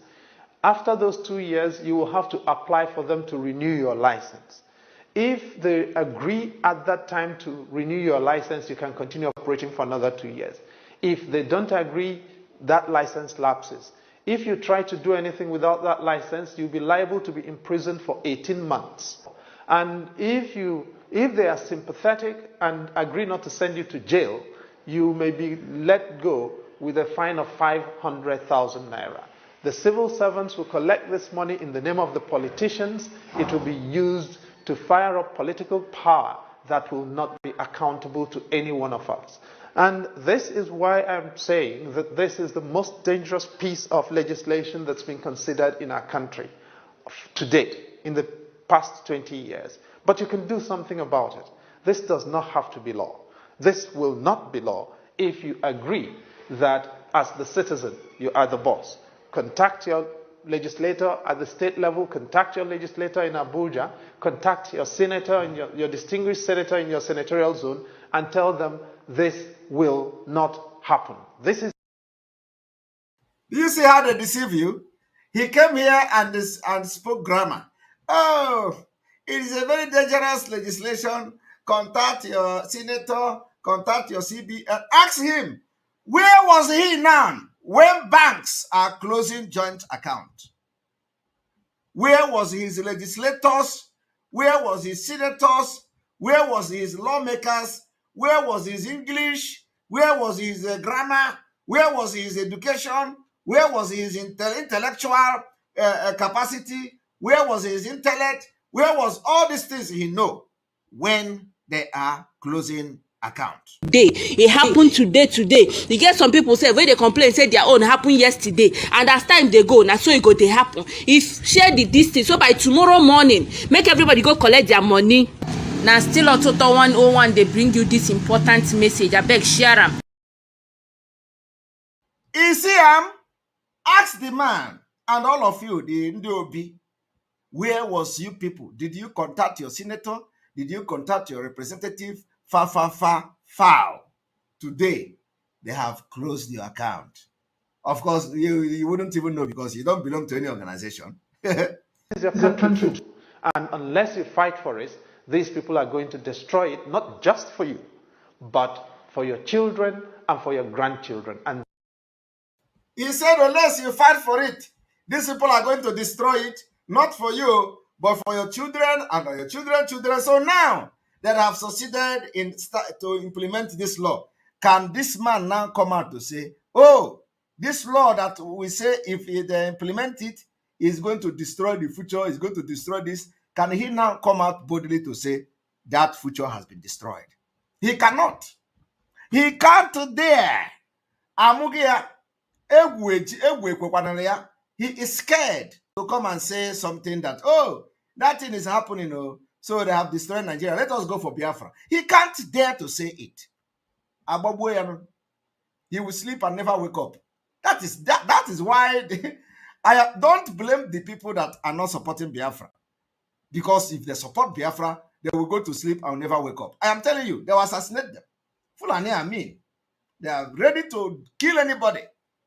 After those 2 years, you will have to apply for them to renew your license. If they agree at that time to renew your license, you can continue operating for another 2 years. If they don't agree, that license lapses. If you try to do anything without that license, you'll be liable to be imprisoned for 18 months. And if they are sympathetic and agree not to send you to jail, you may be let go with a fine of 500,000 naira. The civil servants will collect this money in the name of the politicians. It will be used to fire up political power that will not be accountable to any one of us. And this is why I'm saying that this is the most dangerous piece of legislation that's been considered in our country to date, in the past 20 years. But you can do something about it. This does not have to be law. This will not be law if you agree that as the citizen, you are the boss. Contact your legislator at the state level, contact your legislator in Abuja, contact your senator, and your distinguished senator in your senatorial zone, and tell them this will not happen. This is. Do you see how they deceive you? He came here and spoke grammar. Oh, it is a very dangerous legislation. Contact your senator, contact your CB, and ask him, where was he now when banks are closing joint accounts? Where was his legislators? Where was his senators? Where was his lawmakers? Where was his English? Where was his grammar? Where was his education? Where was his intellectual capacity? Where was his intellect? Where was all these things he know when they are closing accounts? It happened today. You get some people say when they complain say their own happened yesterday, and as time they go, now so it go they happen. If share the distance, so by tomorrow morning, make everybody go collect their money. Now still on Total 101, they bring you this important message. I beg share them. You see, ask the man and all of you, the NDOB, where was you people? Did you contact your senator? Did you contact your representative? Foul. Today, they have closed your account. Of course, you wouldn't even know because you don't belong to any organization. This is your country too. And unless you fight for it, these people are going to destroy it, not just for you, but for your children and for your grandchildren. And he said, unless you fight for it, these people are going to destroy it, not for you, but for your children and your children's children. So now that have succeeded to implement this law, can this man now come out to say, oh, this law that we say if they implement it is going to destroy the future, is going to destroy this? Can he now come out boldly to say that future has been destroyed? He cannot. He can't dare. He is scared to come and say something that, oh, that thing is happening, oh, so they have destroyed Nigeria. Let us go for Biafra. He can't dare to say it. He will sleep and never wake up. That is why I don't blame the people that are not supporting Biafra. Because if they support Biafra, they will go to sleep and never wake up. I am telling you, they will assassinate them. Fulani and me, they are ready to kill anybody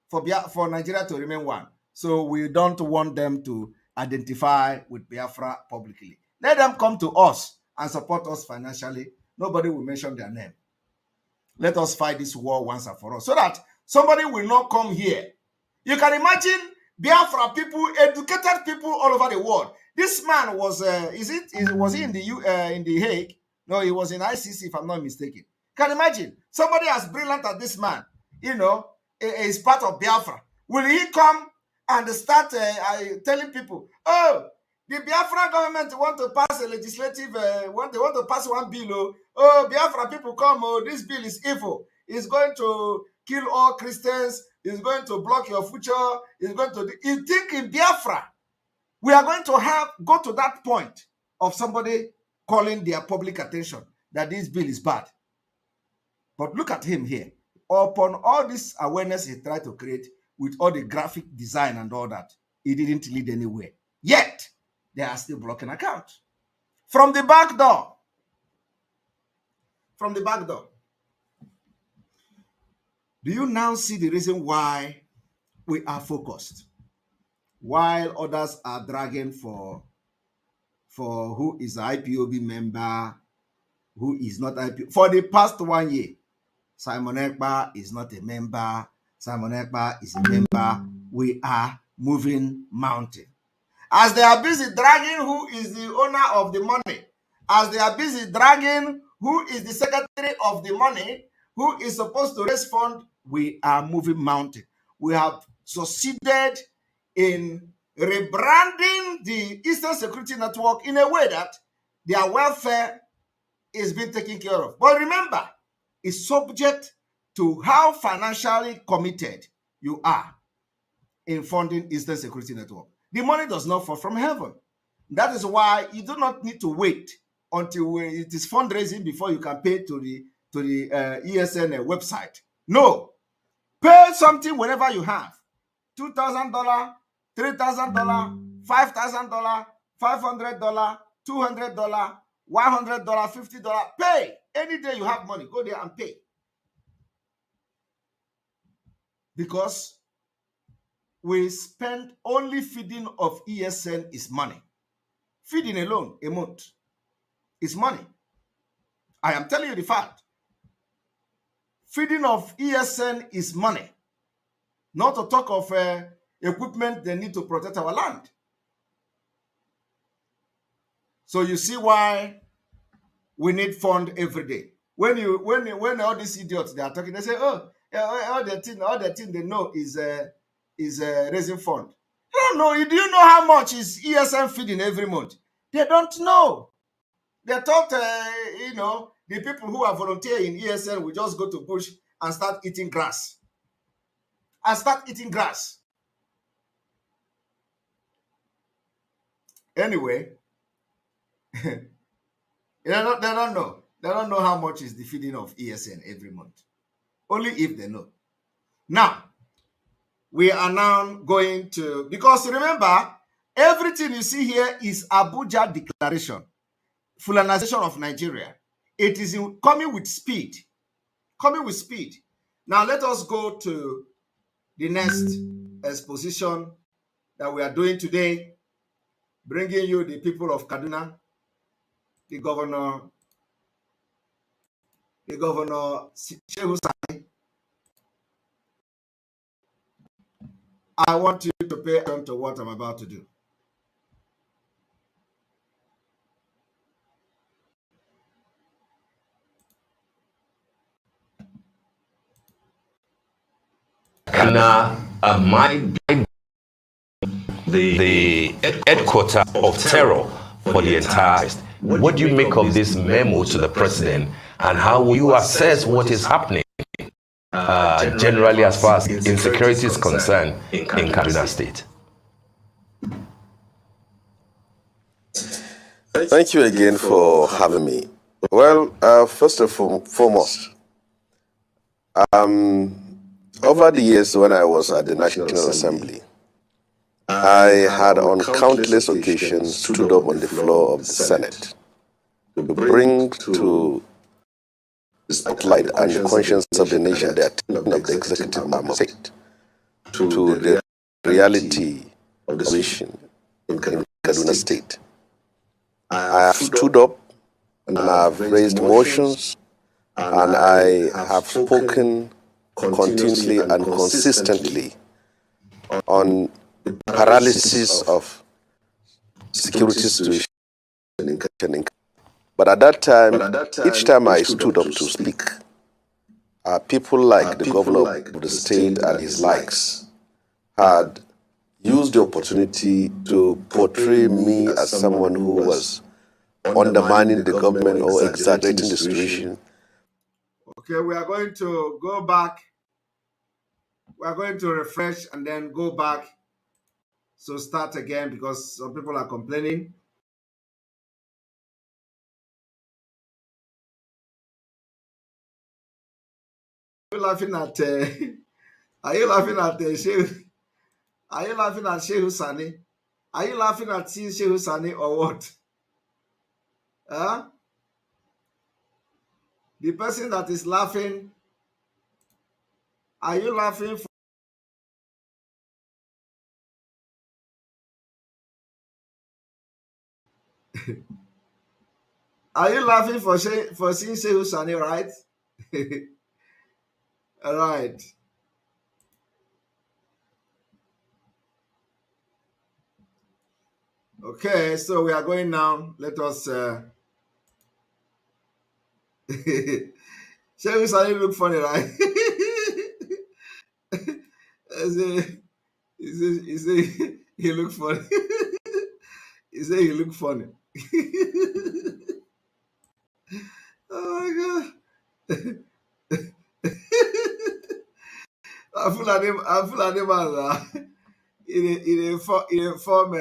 for Nigeria to remain one. So we don't want them to identify with Biafra publicly. Let them come to us and support us financially. Nobody will mention their name. Let us fight this war once and for all, so that somebody will not come here. You can imagine Biafra people, educated people all over the world. This man was, was he in the Hague? No, he was in ICC, if I'm not mistaken. Can you imagine somebody as brilliant as this man, is part of Biafra? Will he come and start telling people, oh, the Biafra government want to pass a legislative, they want to pass one bill, oh, Biafra people come, oh, this bill is evil. It's going to kill all Christians. It's going to block your future. It's going to, you think in Biafra, we are going to go to that point of somebody calling their public attention that this bill is bad. But look at him here. Upon all this awareness he tried to create with all the graphic design and all that, it didn't lead anywhere. Yet, they are still blocking accounts. From the back door. From the back door. Do you now see the reason why we are focused? While others are dragging for who is an IPOB member, who is not IPOB. For the past 1 year, Simon Ekpa is not a member. Simon Ekpa is a member. We are moving mountain. As they are busy dragging who is the owner of the money, as they are busy dragging who is the secretary of the money, who is supposed to raise fund, we are moving mountain. We have succeeded in rebranding the Eastern Security Network in a way that their welfare is being taken care of. But remember, it's subject to how financially committed you are in funding Eastern Security Network. The money does not fall from heaven. That is why you do not need to wait until it is fundraising before you can pay to the ESN website. No. Pay something whenever you have. $2,000, $3,000, $5,000, $500, $200, $100, $50. Pay. Any day you have money, go there and pay. Because we spend only feeding of ESN is money. Feeding alone a month is money. I am telling you the fact. Feeding of ESN is money. Not to talk of equipment they need to protect our land. So you see why we need fund every day. When all these idiots they are talking, they say, oh, all the thing they know is raising fund. I don't know. Do you know how much is ESN feeding every month? They don't know. They thought, the people who are volunteering in ESN will just go to bush and start eating grass. Anyway, they don't know. They don't know how much is the feeding of ESN every month. Only if they know. Now, we are now going to, because remember, everything you see here is Abuja Declaration, Fulanization of Nigeria. It is coming with speed. Now, let us go to the next exposition that we are doing today, bringing you the people of Kaduna, the governor Shehu Sani. I want you to pay attention to what I'm about to do. Might be the headquarters of terror for the entire. What do you make of this memo to the president, and how will you assess what is happening generally as far as insecurity is concerned in Kaduna State? Thank you again for having me. Well, first and foremost, over the years when I was at the National Assembly, I had on countless occasions stood up on the floor of the Senate to bring to the spotlight and the conscience of the nation the attention of the executive arm of state to the reality of the situation in Kaduna State. I have stood up and I have raised motions and I have spoken continuously and consistently on the paralysis of security situation in Kaduna. But at that time, each time I stood up to speak, people like the governor of the state and his likes had used the opportunity to portray me as someone who was undermining the government or exaggerating the situation. Okay, we are going to go back. We are going to refresh and then go back. So start again because some people are complaining. Are you laughing at? Are you laughing at Shehu? Are you laughing at Shehu Sani? Are you laughing at Shehu Sani or what? Huh? The person that is laughing, are you laughing for? Are you laughing for seeing Shehu Sani, right? All right. Okay, so we are going now. Let us. Shehu Sani look funny, right? He look funny. He said he look funny. Oh my God. I feel like him in a form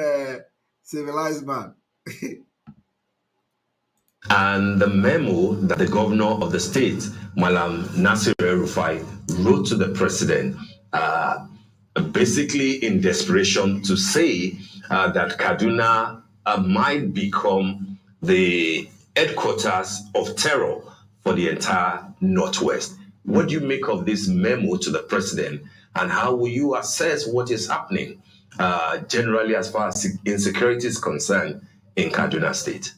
civilized man. And the memo that the governor of the state, Malam Nasir El-Rufai, wrote to the president basically in desperation to say that Kaduna might become the headquarters of terror for the entire Northwest. What do you make of this memo to the president, and how will you assess what is happening generally as far as insecurity is concerned in Kaduna State?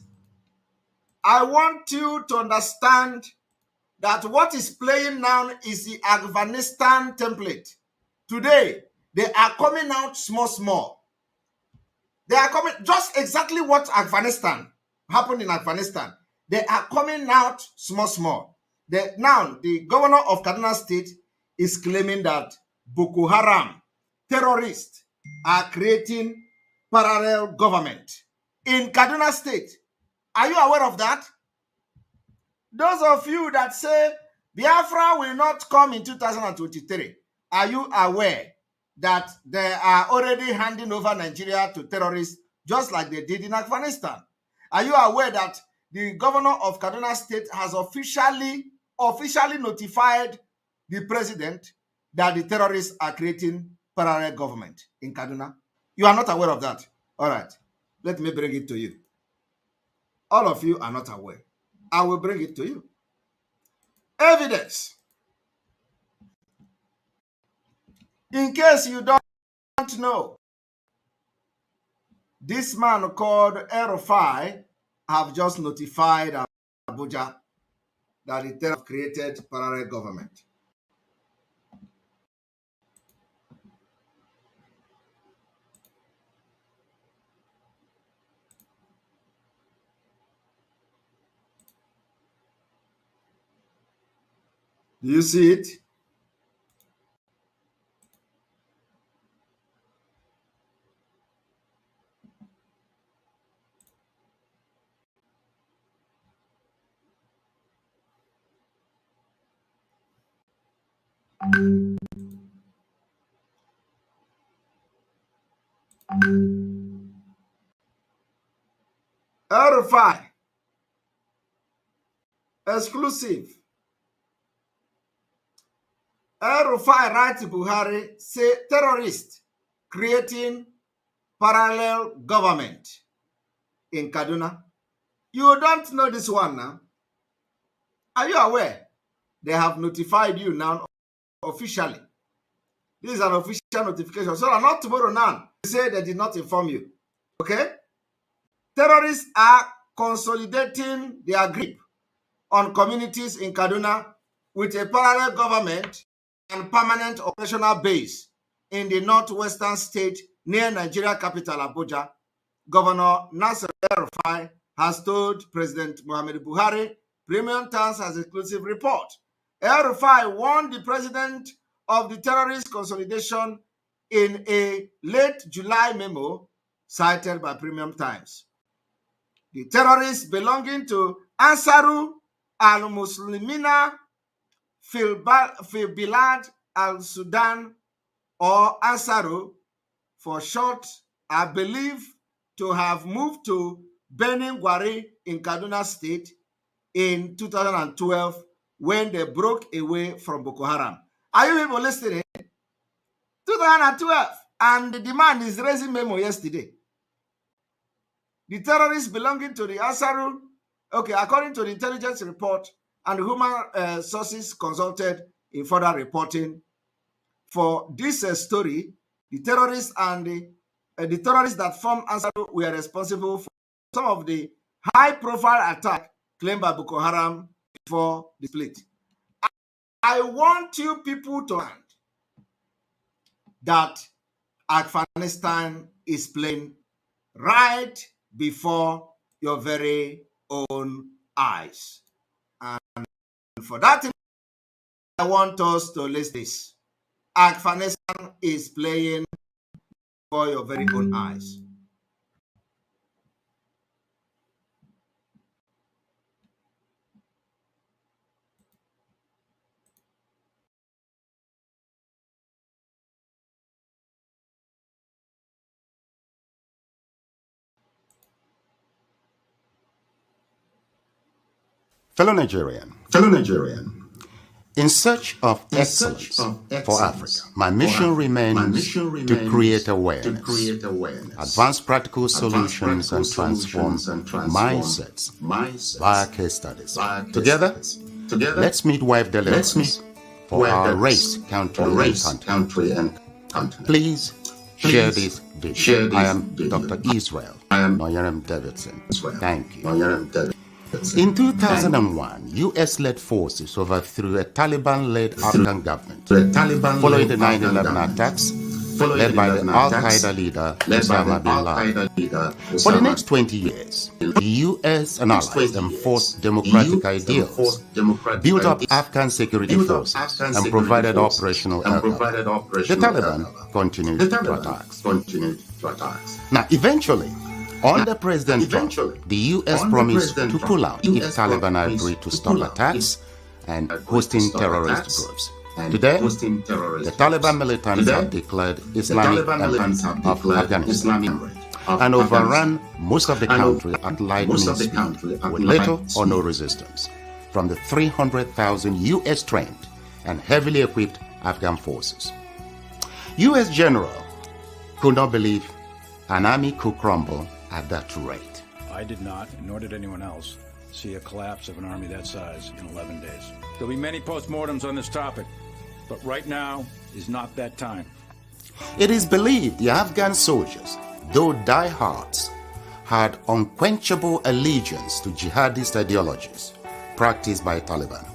I want you to understand that what is playing now is the Afghanistan template. Today, they are coming out small, small. They are coming, just exactly what Afghanistan happened in Afghanistan. They are coming out small, small. Now, the governor of Kaduna State is claiming that Boko Haram terrorists are creating parallel government in Kaduna State. Are you aware of that? Those of you that say Biafra will not come in 2023, are you aware that they are already handing over Nigeria to terrorists just like they did in Afghanistan? Are you aware that the governor of Kaduna State has officially notified the president that the terrorists are creating parallel government in Kaduna? You are not aware of that. All right, let me bring it to you. All of you are not aware. I will bring it to you. Evidence. In case you don't know, this man called El-Rufai have just notified Abuja that the terror created parallel government. Do you see it? El-Rufai, exclusive. El-Rufai writes to Buhari, say terrorists creating parallel government in Kaduna. You don't know this one now. Are you aware? They have notified you now officially. This is an official notification. So not tomorrow now. They say they did not inform you. Okay? Terrorists are consolidating their grip on communities in Kaduna with a parallel government and permanent operational base in the northwestern state near Nigeria capital Abuja. Governor Nasser El-Rufai has told President Muhammadu Buhari. Premium Times has exclusive report. El-Rufai warned the president of the terrorist consolidation in a late July memo cited by Premium Times. The terrorists belonging to Ansaru al-Muslimina fil Bilad al-Sudan, or Ansaru for short, are believed to have moved to Benin Gwari in Kaduna State in 2012 when they broke away from Boko Haram. Are you people listening? 2012, and the demand is raising memo yesterday. The terrorists belonging to the Ansaru, okay, according to the intelligence report and human sources consulted in further reporting for this story, the terrorists and the terrorists that formed Ansaru were responsible for some of the high-profile attack claimed by Boko Haram before the split. I want you people to understand that Afghanistan is playing right before your very own eyes. And for that, I want us to list this. Afghanistan is playing before your very own eyes. Fellow Nigerian, In search of excellence for Africa, my mission remains to create awareness, advance practical solutions, and transform mindsets via case studies. Together, let's meet wife deliverance for our race, country, and continent. Please share this video. I am Dr. Israel Noyaram Davidson. Thank you. In 2001, US-led forces overthrew a Taliban-led Afghan government following the 9/11 attacks led by the Al-Qaeda leader Osama bin Laden. For the next 20 years, the US and allies enforced democratic ideals, built up Afghan security forces, and provided operational help. The Taliban continued to attack. Now, eventually, under President Trump, the U.S. promised to pull out if Taliban agreed to stop attacks and hosting terrorist groups. Today, the Taliban militants have declared Islamic Empire of Afghanistan and overrun most of the country at lightning speed with little or no resistance from the 300,000 U.S. trained and heavily equipped Afghan forces. U.S. general could not believe an army could crumble at that rate. I did not, nor did anyone else, see a collapse of an army that size in 11 days. There'll be many postmortems on this topic, but right now is not that time. It is believed the Afghan soldiers, though diehards, had unquenchable allegiance to jihadist ideologies practiced by Taliban.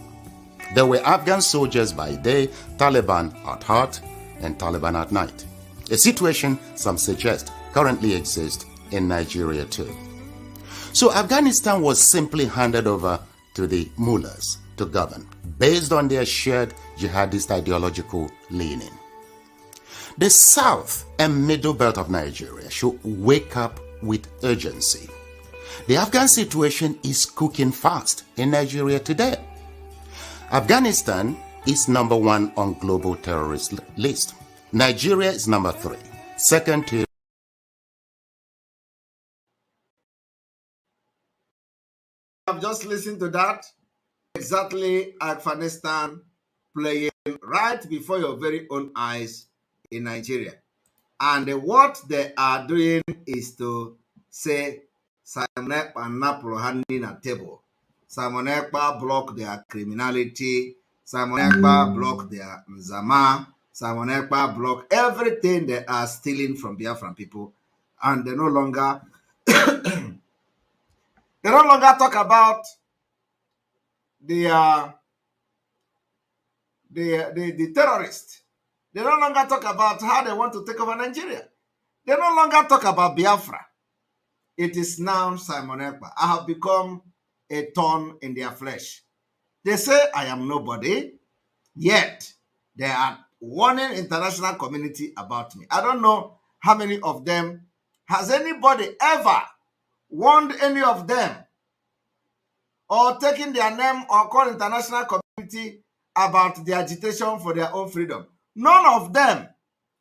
There were Afghan soldiers by day, Taliban at heart, and Taliban at night. A situation, some suggest, currently exists in Nigeria too. So Afghanistan was simply handed over to the mullahs to govern, based on their shared jihadist ideological leaning. The south and middle belt of Nigeria should wake up with urgency. The Afghan situation is cooking fast in Nigeria today. Afghanistan is number 1 on global terrorist list. Nigeria is number 3, second to I've just listened to that. Exactly Afghanistan playing right before your very own eyes in Nigeria. And what they are doing is to say Simon Ekpa and Napolo handing a table. Simon Ekpa block their criminality. Simon Ekpa block their Nzama. Simon Ekpa block everything they are stealing from Biafran people. And they no longer they no longer talk about the terrorists. They no longer talk about how they want to take over Nigeria. They no longer talk about Biafra. It is now Simon Ekpa. I have become a thorn in their flesh. They say I am nobody, yet they are warning international community about me. I don't know how many of them. Has anybody ever warned any of them or taken their name or called international community about the agitation for their own freedom? None of them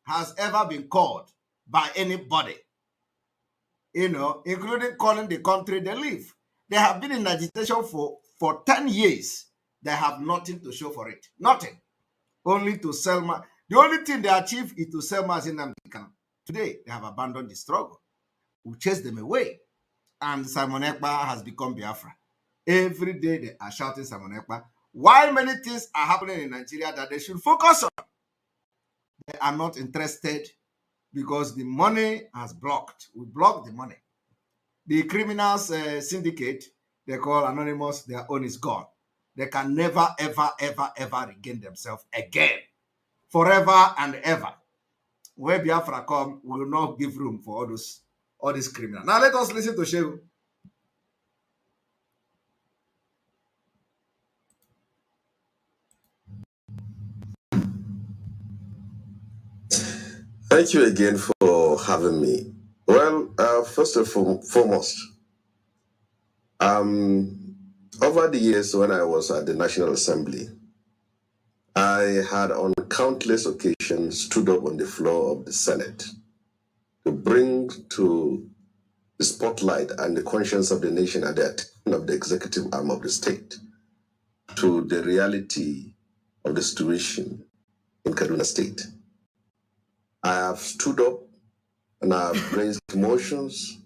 has ever been called by anybody, including calling the country they live. They have been in agitation for 10 years. They have nothing to show for it. Nothing. Only to sell. The only thing they achieve is to sell Mazin Namdekan. Today, they have abandoned the struggle. We chase them away. And Simon Ekpa has become Biafra. Every day they are shouting Simon Ekpa. While many things are happening in Nigeria that they should focus on, they are not interested because the money has blocked. We blocked the money. The criminals syndicate, they call Anonymous, their own is gone. They can never, ever, ever, ever regain themselves again. Forever and ever. Where Biafra come, we will not give room for all these criminals. Now let us listen to Shehu. Thank you again for having me. Well, first and foremost, over the years when I was at the National Assembly, I had on countless occasions stood up on the floor of the Senate to bring to the spotlight and the conscience of the nation at the attention of the executive arm of the state to the reality of the situation in Kaduna State. I have stood up and I have raised motions,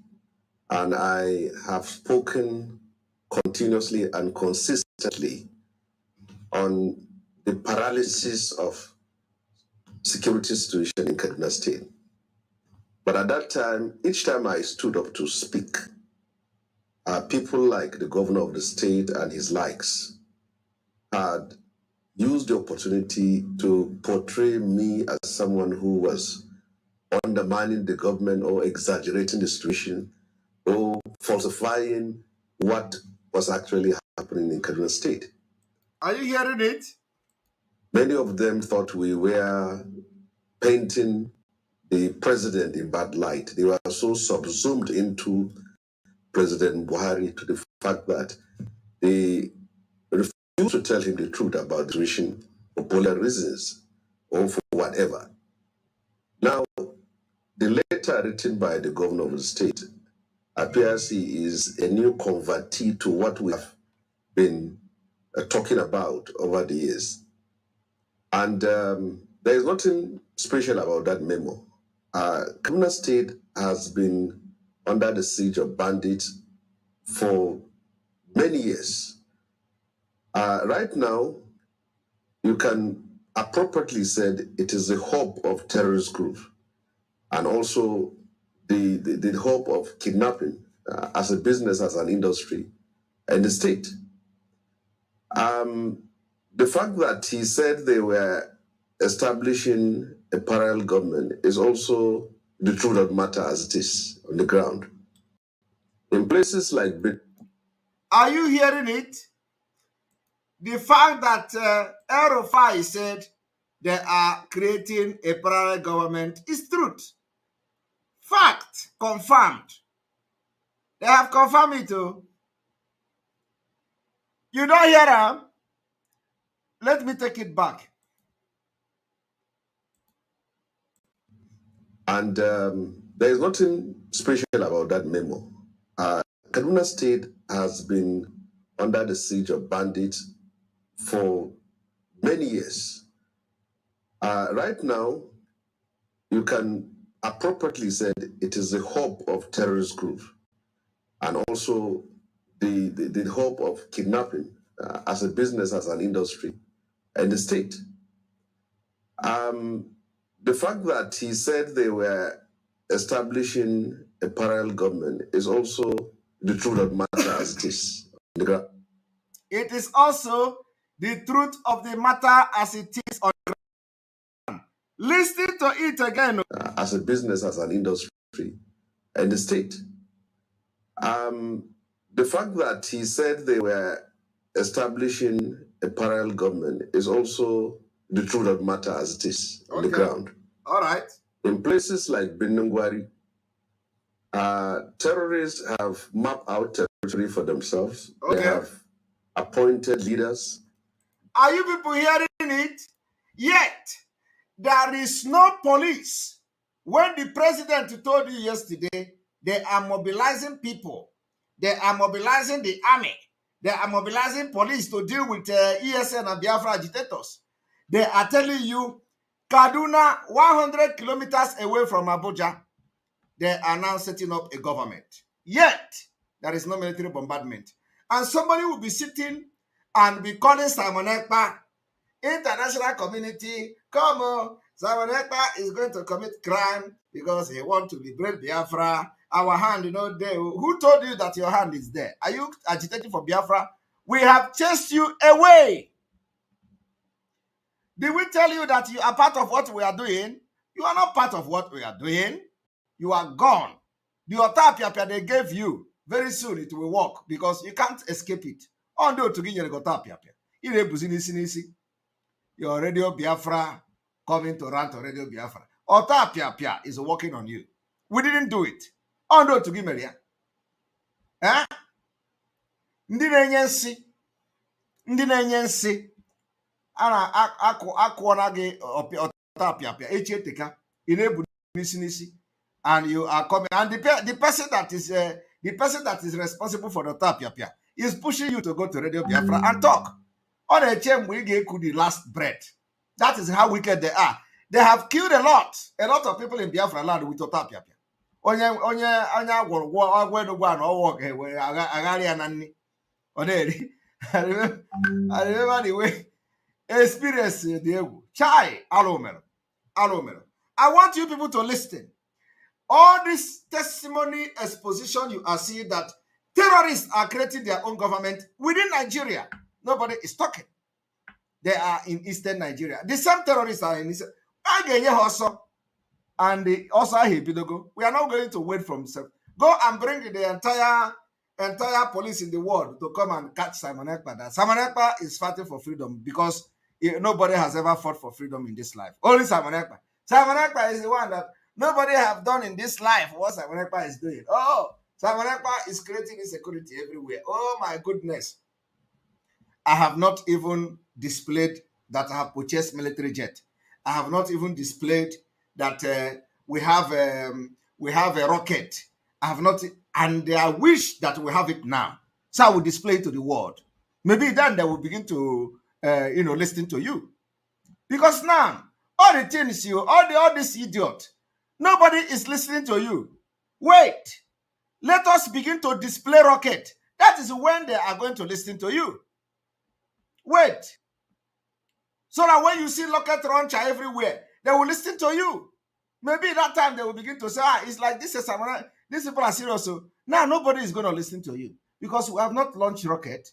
and I have spoken continuously and consistently on the paralysis of security situation in Kaduna State. But at that time, each time I stood up to speak, people like the governor of the state and his likes had used the opportunity to portray me as someone who was undermining the government or exaggerating the situation or falsifying what was actually happening in Kaduna State. Are you hearing it? Many of them thought we were painting the president in bad light. They were so subsumed into President Buhari to the fact that they refused to tell him the truth about the situation for political reasons or for whatever. Now, the letter written by the governor of the state appears he is a new convertee to what we have been talking about over the years. And there is nothing special about that memo. Kaduna State has been under the siege of bandits for many years. Right now, you can appropriately say it is the hub of terrorist groups and also the hub of kidnapping as a business, as an industry in the state. The fact that he said they were establishing a parallel government is also the truth of the matter as it is on the ground. In places like Are you hearing it? The fact that El Rufai said they are creating a parallel government is truth. Fact confirmed. They have confirmed it too. You don't hear them? Let me take it back. And there is nothing special about that memo. Kaduna State has been under the siege of bandits for many years. Right now, you can appropriately say it is the hub of terrorist groups and also the hub of kidnapping as a business, as an industry in the state. The fact that he said they were establishing a parallel government is also the truth of the matter as it is. It is also the truth of the matter as it is on the ground. Listen to it again. As a business, as an industry in the state. The fact that he said they were establishing a parallel government is also the truth of the matter as it is on the ground. All right. In places like Benungwari, terrorists have mapped out territory for themselves. They have appointed leaders. Are you people hearing it? Yet, there is no police. When the president told you yesterday, they are mobilizing people. They are mobilizing the army. They are mobilizing police to deal with ESN and Biafra agitators. They are telling you, Kaduna, 100 kilometers away from Abuja, they are now setting up a government. Yet, there is no military bombardment. And somebody will be sitting and be calling Simon Ekpa, international community, come on, Simon Ekpa is going to commit crime because he wants to liberate Biafra. Our hand, there. Who told you that your hand is there? Are you agitating for Biafra? We have chased you away. Did we tell you that you are part of what we are doing? You are not part of what we are doing. You are gone. The otapia they gave you, very soon it will work because you can't escape it. Your Radio Biafra coming to rant on Radio Biafra. Otapia is working on you. We didn't do it. Ondo to give me eh? Ndi na-enye nsi ana akụọna gị ọtapịapịa echi eteka ị na-ebu n'isi and you are coming and the person that is responsible for the ọtapịapịa is pushing you to go to Radio Biafra and talk. On a chain, we get the last breath. That is how wicked they are. They have killed a lot of people in Biafra land with Otapia. I remember the way experience the chai alomero. I want you people to listen. All this testimony exposition you are seeing that terrorists are creating their own government within Nigeria. Nobody is talking. They are in Eastern Nigeria. The same terrorists are in Eastern. And also we are not going to wait from them. Go and bring the entire police in the world to come and catch Simon Ekpa. That Simon Ekpa is fighting for freedom because nobody has ever fought for freedom in this life. Only Simon Ekpa. Simon Ekpa is the one that nobody have done in this life what Simon Ekpa is doing. Oh, Simon Ekpa is creating insecurity everywhere. Oh my goodness. I have not even displayed that I have purchased military jet. I have not even displayed that we have a rocket. I have not, and I wish that we have it now. So I will display it to the world. Maybe then they will begin to listen to you. Because now, all the things all this idiot, nobody is listening to you. Wait, let us begin to display rocket. That is when they are going to listen to you. Wait. So that when you see rocket launcher everywhere, they will listen to you. Maybe that time they will begin to say, it's like this is these people are serious. So now nobody is going to listen to you because we have not launched rocket.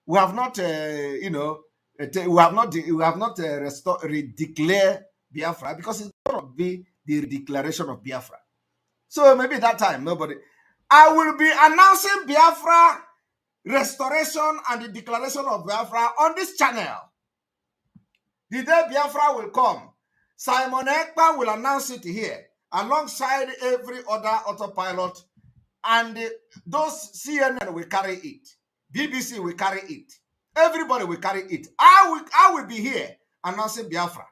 We have not, we have not declared Biafra because it's going to be the declaration of Biafra. So maybe that time nobody. I will be announcing Biafra restoration and the declaration of Biafra on this channel. The day Biafra will come, Simon Ekpa will announce it here alongside every other autopilot, and those CNN will carry it. BBC will carry it. Everybody will carry it. I will be here announcing Biafra.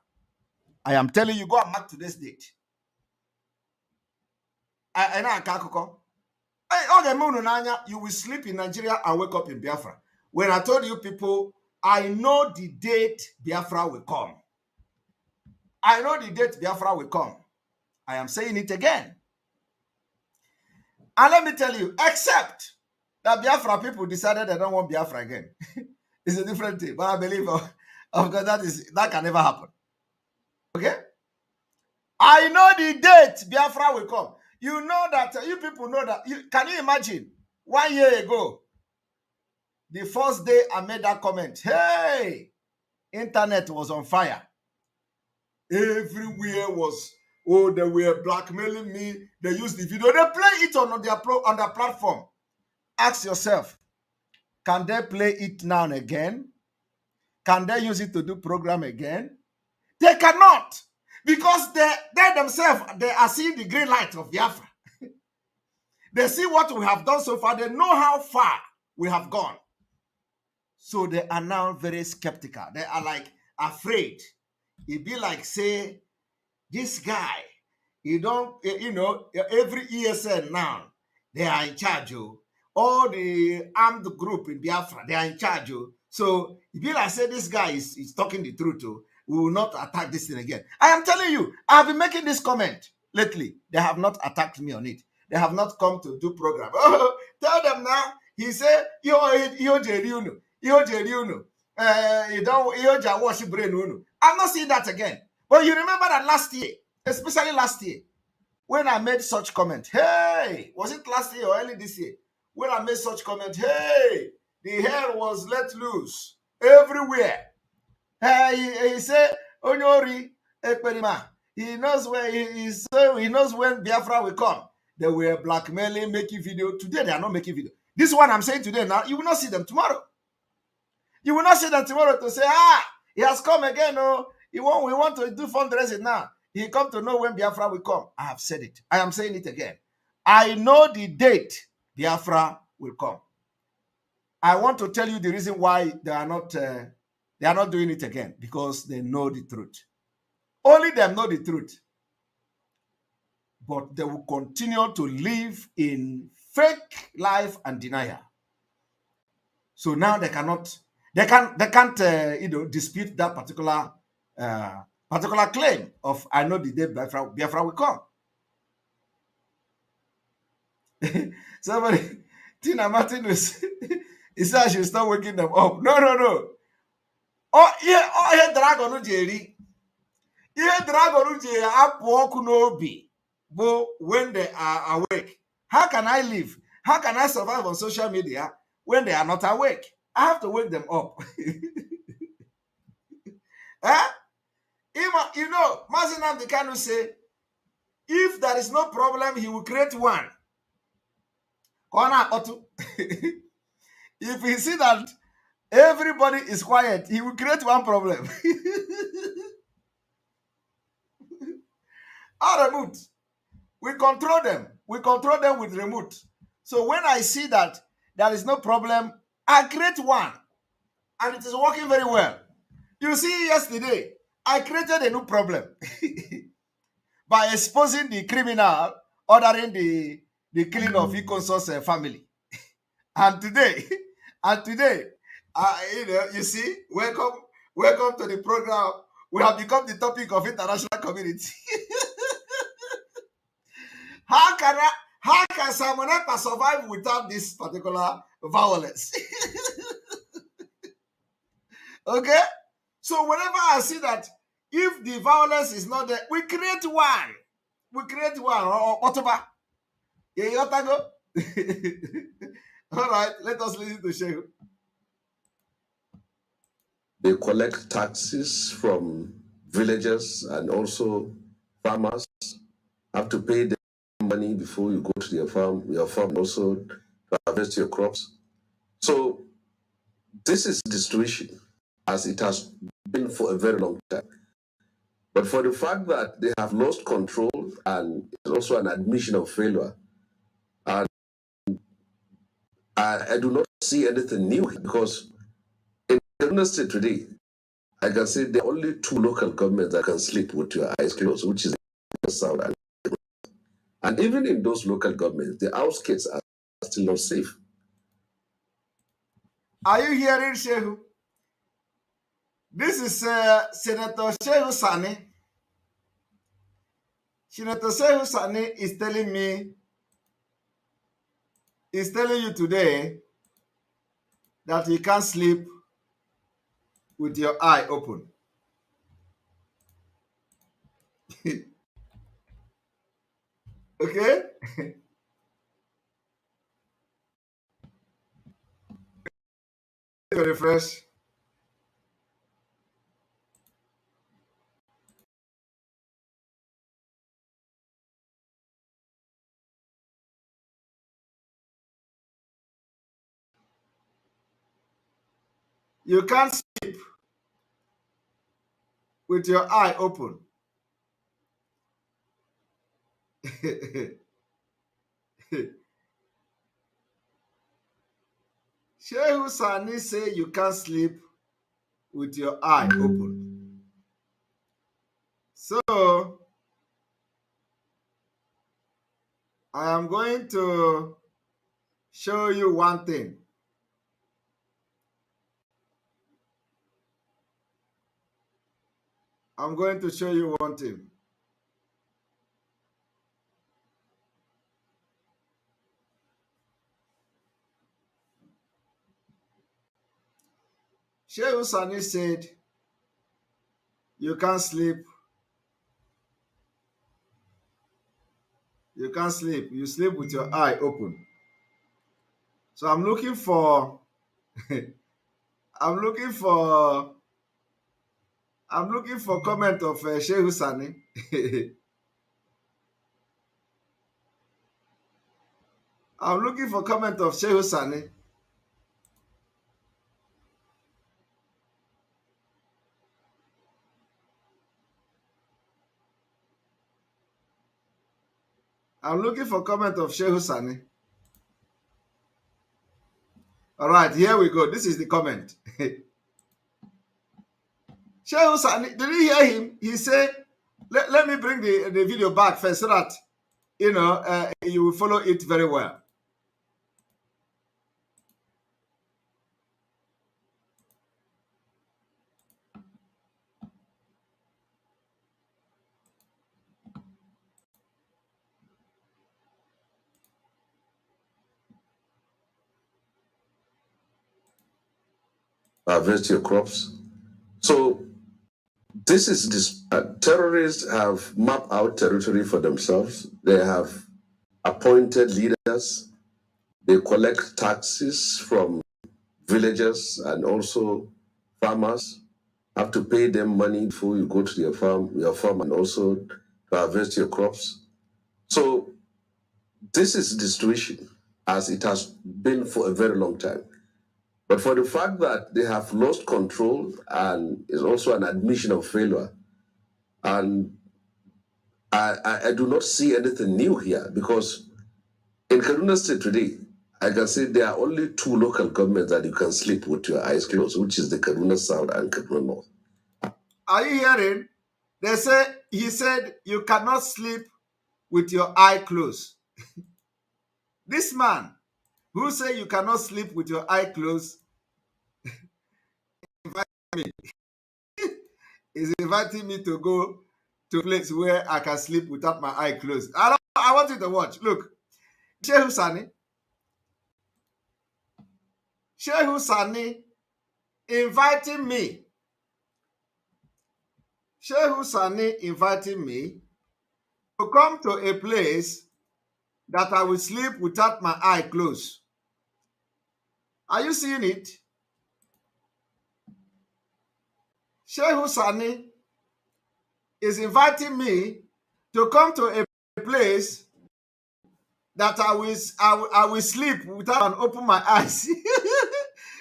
I am telling you, go and mark today's date. You will sleep in Nigeria and wake up in Biafra. When I told you people, I know the date Biafra will come. I know the date Biafra will come. I am saying it again. And let me tell you, except that Biafra people decided they don't want Biafra again. It's a different thing. But I believe, of course, that can never happen. Okay? I know the date Biafra will come. You know that, you people know that. Can you imagine? 1 year ago, the first day I made that comment, hey, internet was on fire. Everywhere was, they were blackmailing me. They used the video. They play it on their platform. Ask yourself, can they play it now and again? Can they use it to do program again? They cannot. Because they themselves, they are seeing the green light of Biafra. They see what we have done so far. They know how far we have gone. So they are now very skeptical. They are like afraid. It be like, say, this guy, every ESN now, they are in charge. All the armed group in Biafra, they are in charge. So it be like, say, this guy is talking the truth. We will not attack this thing again. I am telling you, I have been making this comment lately. They have not attacked me on it. They have not come to do program. Oh, tell them now. He said, you don't wash brain. I'm not seeing that again. But you remember that last year, especially last year, when I made such comment, hey, was it last year or early this year? When I made such comment, hey, the hell was let loose everywhere. He said, Onyori Ekperima. He knows where he knows when Biafra will come. They were blackmailing, making video. Today they are not making video. This one I'm saying today now, you will not see them tomorrow. You will not see them tomorrow to say, he has come again. Oh, we want to do fundraising now. He come to know when Biafra will come. I have said it. I am saying it again. I know the date Biafra will come. I want to tell you the reason why they are not doing it again, because they know the truth. Only them know the truth. But they will continue to live in fake life and denial. So now they cannot. They can't dispute that particular claim of I know the day Biafra will come. Somebody, Tina Martin he said I should start waking them up. No. Ihe dragon Jerry. Ihe dragon Jerry apụ ọkụ n'obi bụ when they are awake. How can I live? How can I survive on social media when they are not awake? I have to wake them up. Eh? You know, Mazinam Dikanu say, if there is no problem, he will create one. If he see that everybody is quiet, he will create one problem. Our remote, we control them. We control them with remote. So when I see that there is no problem, I create one. And it is working very well. You see, yesterday, I created a new problem by exposing the criminal ordering the killing of Ikonso's family. And today, you see, welcome to the program. We have become the topic of international community. How can Samoneta survive without this particular violence? Okay? So whenever I see that if the violence is not there, we create one. We create one. Or whatever. All right, let us listen to Shehu. They collect taxes from villagers and also farmers. Have to pay them money before you go to your farm also to harvest your crops. So this is the situation as it has been for a very long time. But for the fact that they have lost control, and it's also an admission of failure, and I do not see anything new, because in Kaduna State today, I can say there are only 2 local governments that can sleep with your eyes closed, which is the South. And even in those local governments, the outskirts are still not safe. Are you hearing, Shehu? This is Senator Shehu Sani. Senator Shehu Sani is telling you today that you can't sleep with your eye open. Okay? Refresh. You can't sleep with your eye open. Shehu Sani say you can't sleep with your eye open. So I am going to show you one thing. I'm going to show you one thing. Shehu Sani said, you can't sleep. You can't sleep. You sleep with your eye open. So I'm looking for I'm looking for comment of Shehu Sani. I'm looking for comment of Shehu Sani. I'm looking for comment of Shehu Sani. All right, here we go. This is the comment. Shehu Sani, did you hear him? He said, let me bring the video back first so that, you will follow it very well. harvest your crops. So this is this. Terrorists have mapped out territory for themselves. They have appointed leaders. They collect taxes from villagers and also farmers. Have to pay them money before you go to your farm, and also to harvest your crops. So this is the situation as it has been for a very long time. But for the fact that they have lost control and is also an admission of failure, and I do not see anything new here, because in Kaduna State today, I can say there are only two local governments that you can sleep with your eyes closed, which is the Kaduna South and Kaduna North. Are you hearing? He said you cannot sleep with your eye closed. This man who say you cannot sleep with your eye closed is inviting me to go to a place where I can sleep without my eye closed. I want you to watch. Look, Shehu Sani inviting me. Shehu Sani inviting me to come to a place that I will sleep without my eye closed. Are you seeing it? Shehu Sani is inviting me to come to a place that I will sleep without and open my eyes.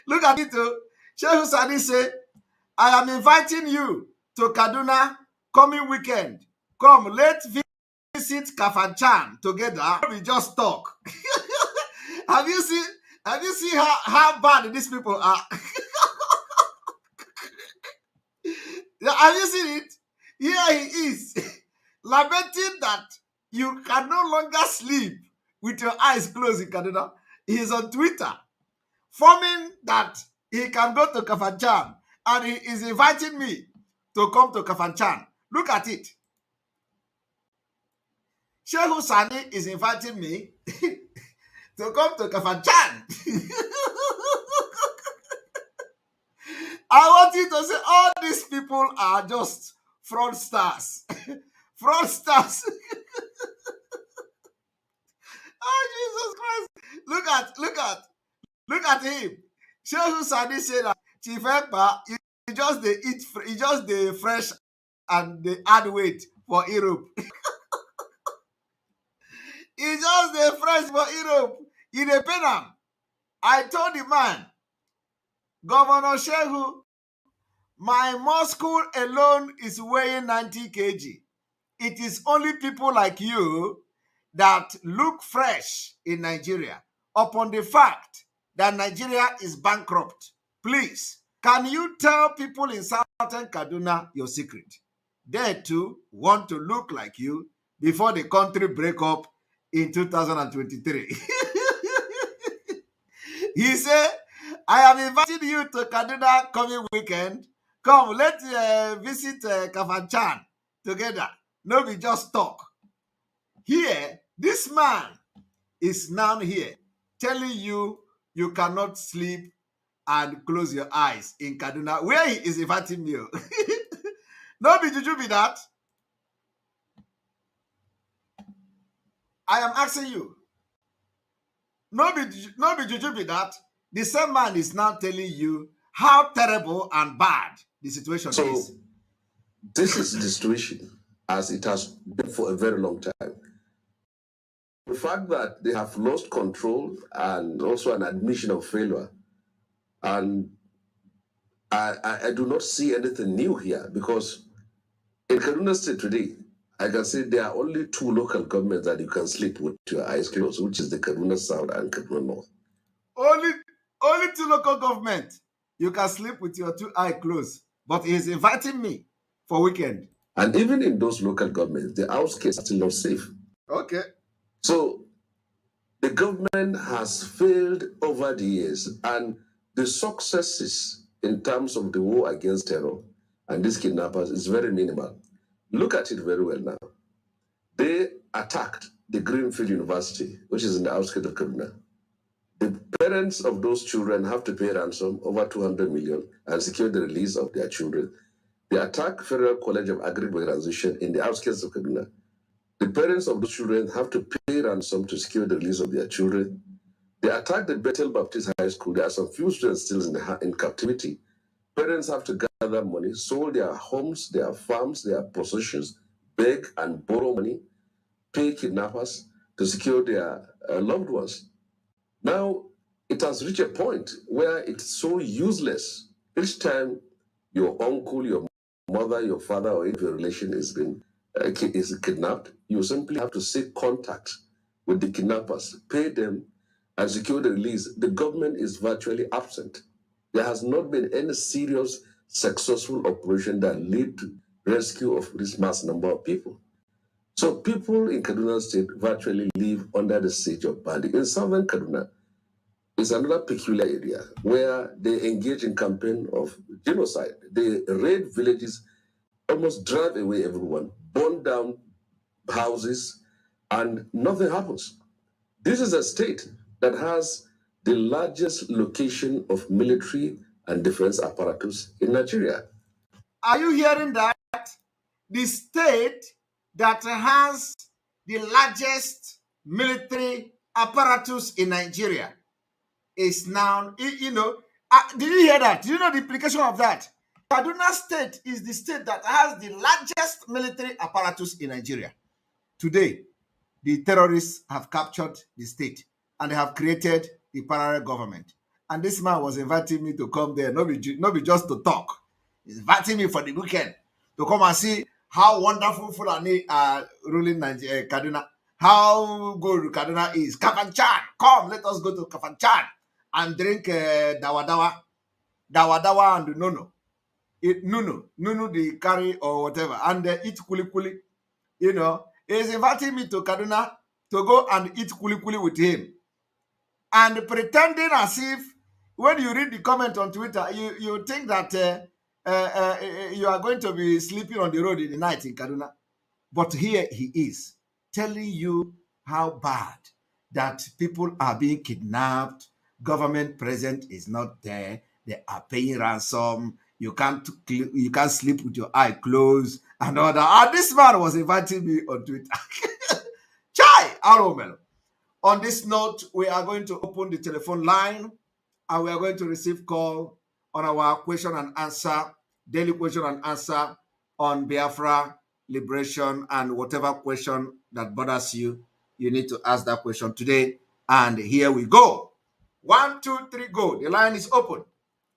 Look at it. Shehu Sani say, I am inviting you to Kaduna coming weekend. Come, let's visit Kafanchan together. We just talk. Have you seen how bad these people are? Have you seen it? Here he is, lamenting that you can no longer sleep with your eyes closed in Kaduna. He is on Twitter, forming that he can go to Kafanchan, and he is inviting me to come to Kafanchan. Look at it. Shehu Sani is inviting me to come to Kafanchan. I want you to say all these people are just fraudsters. Fraudsters. Oh, Jesus Christ. Look at him. Shehu Sani said that Chief Ekpa, he just the fresh and they add weight for Europe. He just the fresh for Europe. He dey pay am. I told the man, Governor Shehu, my Moscow alone is weighing 90 kg. It is only people like you that look fresh in Nigeria upon the fact that Nigeria is bankrupt. Please, can you tell people in Southern Kaduna your secret? They too want to look like you before the country break up in 2023. He said, I am inviting you to Kaduna coming weekend. Come, let's visit Kafanchan together. No, we just talk. Here, this man is now here telling you you cannot sleep and close your eyes in Kaduna, where he is inviting you. No, be juju be that. I am asking you. No, be juju be that. The same man is now telling you how terrible and bad the situation is. This is the situation as it has been for a very long time. The fact that they have lost control and also an admission of failure, and I do not see anything new here, because in Kaduna State today, I can say there are only two local governments that you can sleep with your eyes closed, which is the Kaduna South and Kaduna North. Only two local governments you can sleep with your two eyes closed. But he is inviting me for weekend. And even in those local governments, the outskirts are still not safe. Okay. So the government has failed over the years, and the successes in terms of the war against terror and these kidnappers is very minimal. Look at it very well now. They attacked the Greenfield University, which is in the outskirts of Kaduna. The parents of those children have to pay ransom over 200 million and secure the release of their children. They attack Federal College of Agri-Mechanization in the outskirts of Kaduna. The parents of those children have to pay ransom to secure the release of their children. They attacked the Bethel Baptist High School. There are some few students still in captivity. Parents have to gather money, sold their homes, their farms, their possessions, beg and borrow money, pay kidnappers to secure their loved ones. Now, it has reached a point where it's so useless. Each time your uncle, your mother, your father, or if your relation is kidnapped, you simply have to seek contact with the kidnappers, pay them, and secure the release. The government is virtually absent. There has not been any serious, successful operation that led to rescue of this mass number of people. So people in Kaduna State virtually live under the siege of bandits. In southern Kaduna is another peculiar area where they engage in campaign of genocide. They raid villages, almost drive away everyone, burn down houses, and nothing happens. This is a state that has the largest location of military and defense apparatus in Nigeria. Are you hearing that? The state that has the largest military apparatus in Nigeria is now, did you hear that? Do you know the implication of that? Kaduna State is the state that has the largest military apparatus in Nigeria. Today, the terrorists have captured the state and they have created the parallel government. And this man was inviting me to come there, not be just to talk. He's inviting me for the weekend to come and see how wonderful Fulani are ruling Nigeria, Kaduna. How good Kaduna is. Kafanchan, come, let us go to Kafanchan and drink dawa and nono. Nunu the curry or whatever, and eat kuli. He's inviting me to Kaduna to go and eat kuli with him. And pretending as if, when you read the comment on Twitter, you think that you are going to be sleeping on the road in the night in Kaduna. But here he is, telling you how bad that people are being kidnapped, government present is not there, they are paying ransom, you can't sleep with your eye closed, and all that. And this man was inviting me on Twitter. Chai, Aromel. On this note, we are going to open the telephone line and we are going to receive call on our question and answer, daily question and answer on Biafra, liberation, and whatever question that bothers you, you need to ask that question today. And here we go. 1, 2, 3, go. The line is open.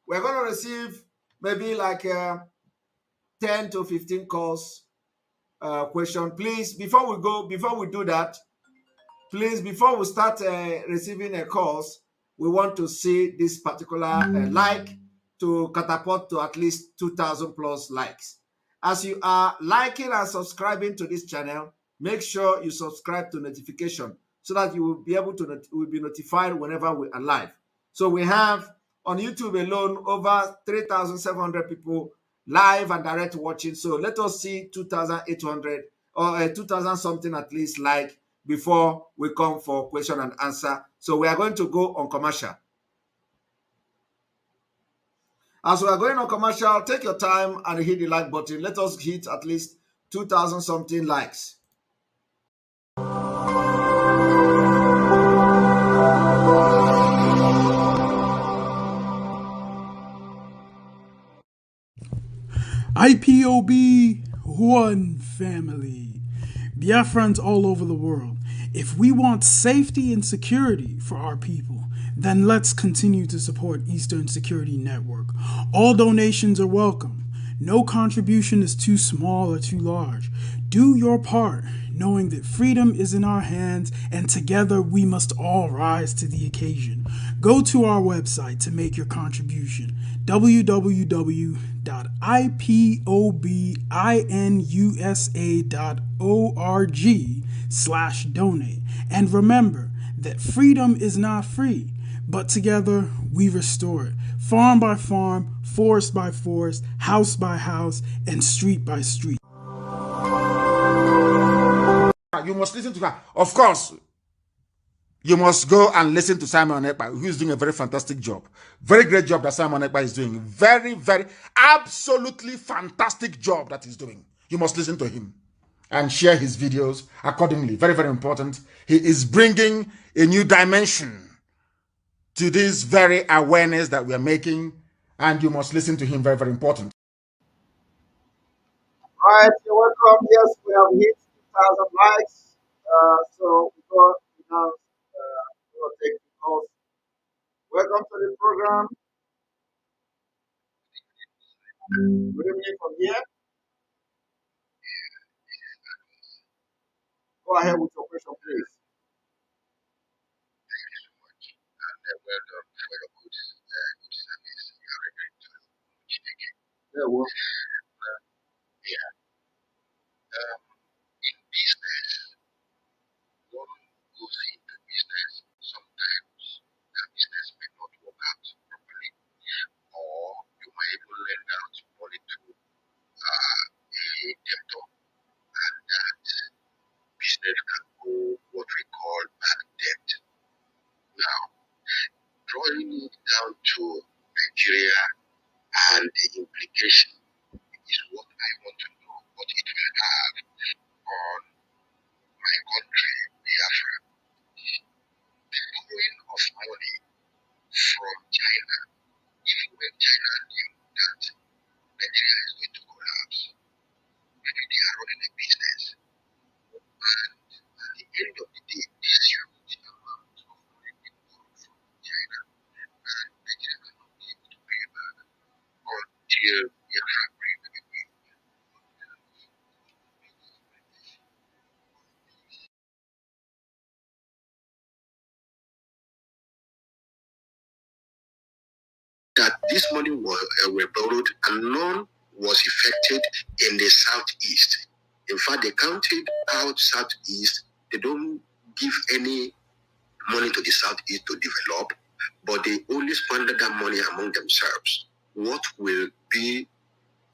We're going to receive maybe like 10 to 15 calls, question. Please, before we do that, please, before we start receiving calls, we want to see this particular like to catapult to at least 2,000 plus likes. As you are liking and subscribing to this channel, make sure you subscribe to notification so that you will be able to be notified whenever we are live. So we have on YouTube alone over 3,700 people live and direct watching. So let us see 2,800 or 2,000 something at least like before we come for question and answer. So we are going to go on commercial. As we are going on commercial, take your time and hit the like button. Let us hit at least 2,000 something likes. IPOB, one family. Biafrans all over the world. If we want safety and security for our people, then let's continue to support Eastern Security Network. All donations are welcome. No contribution is too small or too large. Do your part, knowing that freedom is in our hands and together we must all rise to the occasion. Go to our website to make your contribution, www.ipobinUSA.org/donate. And remember that freedom is not free, but together we restore it. Farm by farm, forest by forest, house by house, and street by street. You must listen to her. Of course, You must go and listen to Simon Ekpa, who is doing a very fantastic job. Very great job that Simon Ekpa is doing. Very, very, absolutely fantastic job that he's doing. You must listen to him and share his videos accordingly. Very, very important. He is bringing a new dimension to this very awareness that we are making, and you must listen to him. Very, very important. All right, you're welcome. Yes, we have hit 2,000 likes. So we now we'll take the calls. Welcome to the program. Good evening from here. Go ahead with your question, please. Yeah, well, that this money were borrowed and none was effected in the southeast. In fact, they counted out southeast. They don't give any money to the southeast to develop, but they only squandered that money among themselves. What will be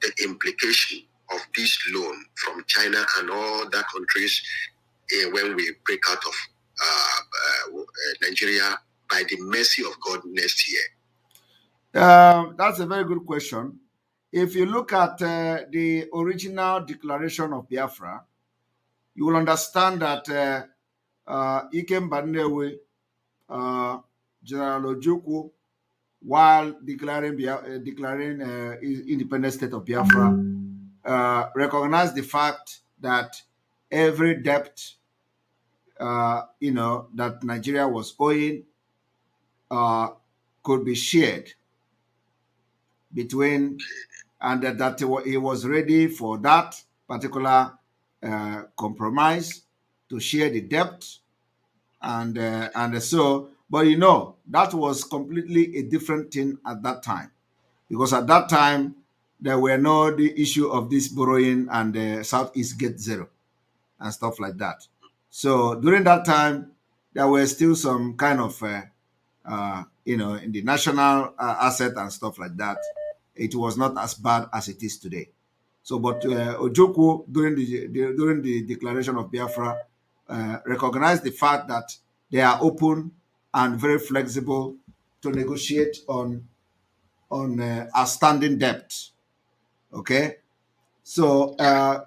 the implication of this loan from China and all other countries when we break out of Nigeria by the mercy of God next year? That's a very good question. If you look at the original declaration of Biafra, you will understand that Ikem Bandewe, General Ojukwu, while declaring independent state of Biafra, recognized the fact that every debt, that Nigeria was owing, could be shared between, and that he was ready for that particular compromise to share the debt, and so. But that was completely a different thing at that time, because at that time there were no the issue of this borrowing and the Southeast Gate Zero and stuff like that. So during that time, there were still some kind of in the national asset and stuff like that. It was not as bad as it is today. So, but Ojukwu during the declaration of Biafra recognized the fact that they are open and very flexible to negotiate on outstanding debt. Okay, so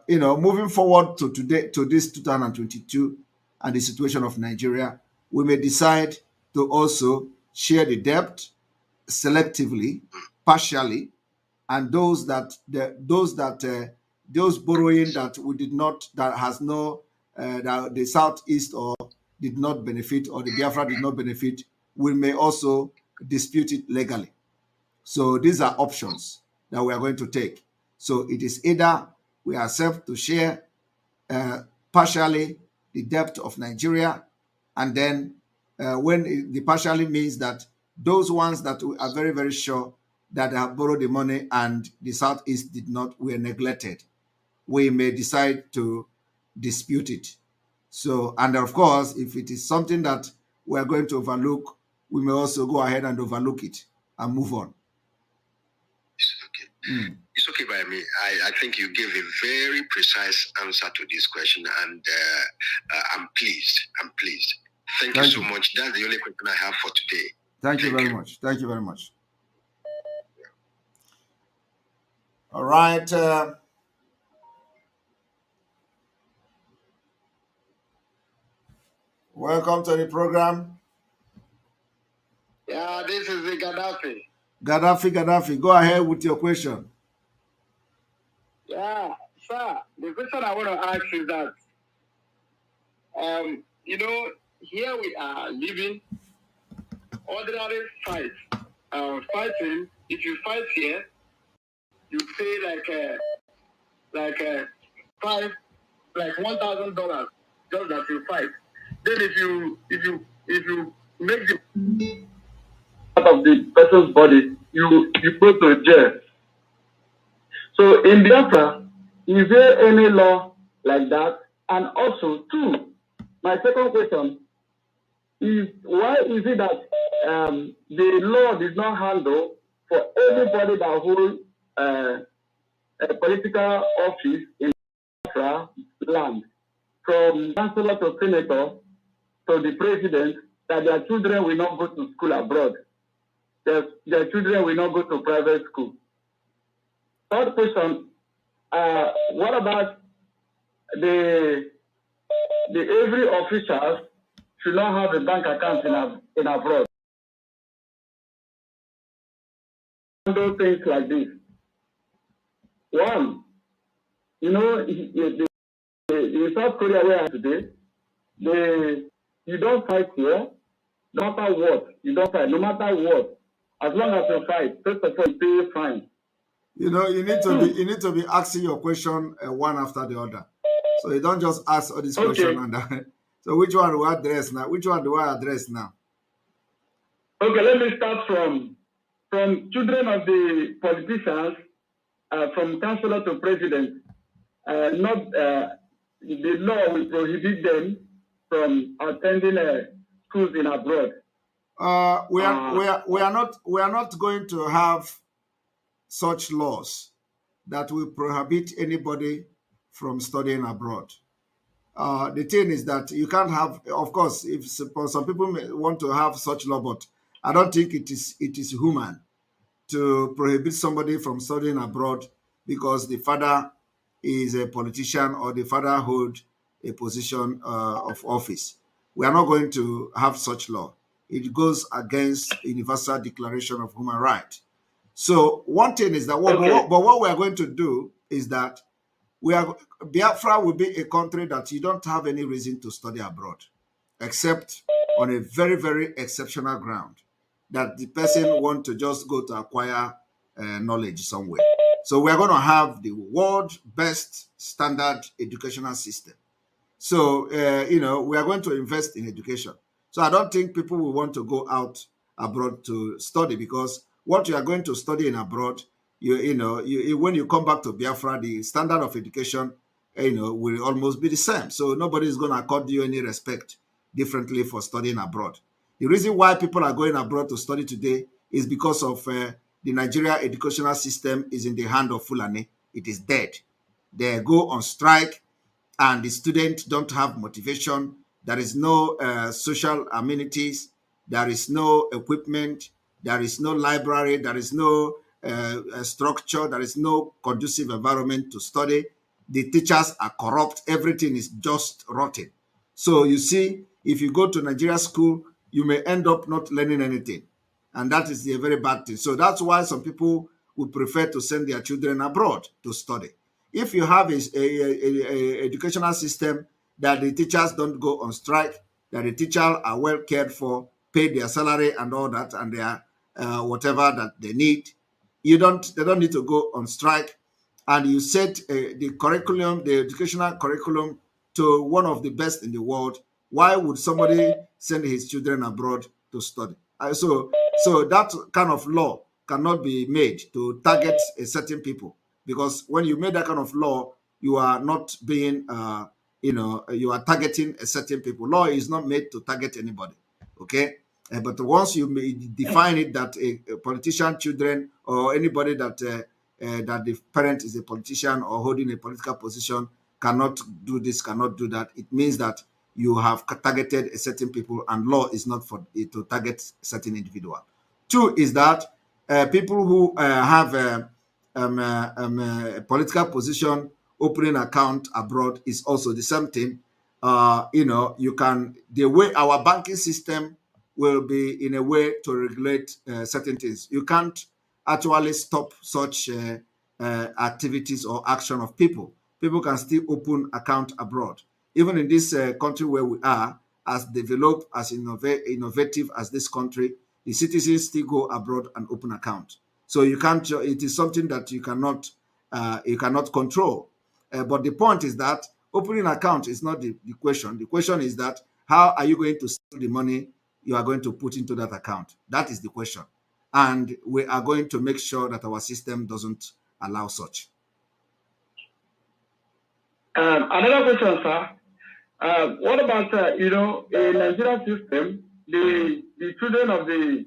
moving forward to today, to this 2022 and the situation of Nigeria, we may decide to also share the debt selectively, partially, and those borrowing that we did not, that has no that the Southeast or did not benefit, or the Biafra did not benefit, we may also dispute it legally. So these are options that we are going to take. So it is either we accept to share partially the debt of Nigeria, and then when the partially means that those ones that we are very, very sure that have borrowed the money and the Southeast did not, were neglected, we may decide to dispute it. So, and of course, if it is something that we are going to overlook, we may also go ahead and overlook it and move on. It's okay. It's okay by me. I think you gave a very precise answer to this question, and I'm pleased. I'm pleased. Thank you so much. That's the only question I have for today. Thank you very much. Thank you very much. All right. Welcome to the program. Yeah, this is the Gaddafi. Gaddafi, go ahead with your question. Yeah, sir. The question I want to ask is that, here we are living ordinary fight. Fighting. If you fight here, you pay like $1,000 just that you fight. Then if you make the part of the person's body, you go to jail. So in Biafra, is there any law like that? And also, two, my second question is, why is it that the law did not handle for everybody that holds a political office in Biafra land, from councillor to senator to the president, that their children will not go to school abroad? Their children will not go to private school. Third question, what about the every official should not have a bank account in abroad? Handle things like this. One, in South Korea where I am today, you don't fight here, no matter what. You don't fight, no matter what. As long as you fight, first of all, you pay fine. You need to be asking your question one after the other. So you don't just ask all these questions. So which one do I address now? Okay, let me start from children of the politicians, from councillor to president. The law will prohibit them from attending schools in abroad. We are not going to have such laws that will prohibit anybody from studying abroad. The thing is that you can't have, of course, if some people may want to have such law, but I don't think it is human to prohibit somebody from studying abroad because the father is a politician or the father holds a position of office. We are not going to have such law. It goes against Universal Declaration of Human Rights. So one thing is that, but what we are going to do is that Biafra will be a country that you don't have any reason to study abroad, except on a very, very exceptional ground, that the person want to just go to acquire knowledge somewhere. So we are going to have the world's best standard educational system. So, we are going to invest in education. So I don't think people will want to go out abroad to study, because what you are going to study in abroad, when you come back to Biafra, the standard of education, will almost be the same. So nobody is going to accord you any respect differently for studying abroad. The reason why people are going abroad to study today is because of the Nigeria educational system is in the hand of Fulani. It is dead. They go on strike, and the students don't have motivation. There is no social amenities. There is no equipment. There is no library. There is no structure. There is no conducive environment to study. The teachers are corrupt. Everything is just rotten. So you see, if you go to Nigeria school, you may end up not learning anything. And that is a very bad thing. So that's why some people would prefer to send their children abroad to study. If you have a educational system that the teachers don't go on strike, that the teachers are well cared for, pay their salary and all that, and their whatever that they need, they don't need to go on strike, and you set the educational curriculum to one of the best in the world, why would somebody send his children abroad to study? So that kind of law cannot be made to target a certain people, because when you make that kind of law, you are not being, you are targeting a certain people. Law is not made to target anybody, okay? But once you define it that a politician children or anybody that that the parent is a politician or holding a political position cannot do this, cannot do that, it means that you have targeted a certain people, and law is not for it to target certain individual. Two is that people who have a political position opening account abroad is also the same thing. You can, the way our banking system will be in a way to regulate certain things. You can't actually stop such activities or action of people. People can still open account abroad. Even in this country where we are, as developed, as innovative as this country, the citizens still go abroad and open account. So you can't. It is something that you cannot control. But the point is that opening account is not the question. The question is that how are you going to save the money you are going to put into that account? That is the question. And we are going to make sure that our system doesn't allow such. Another question, sir. What about, in Nigerian system, the children of the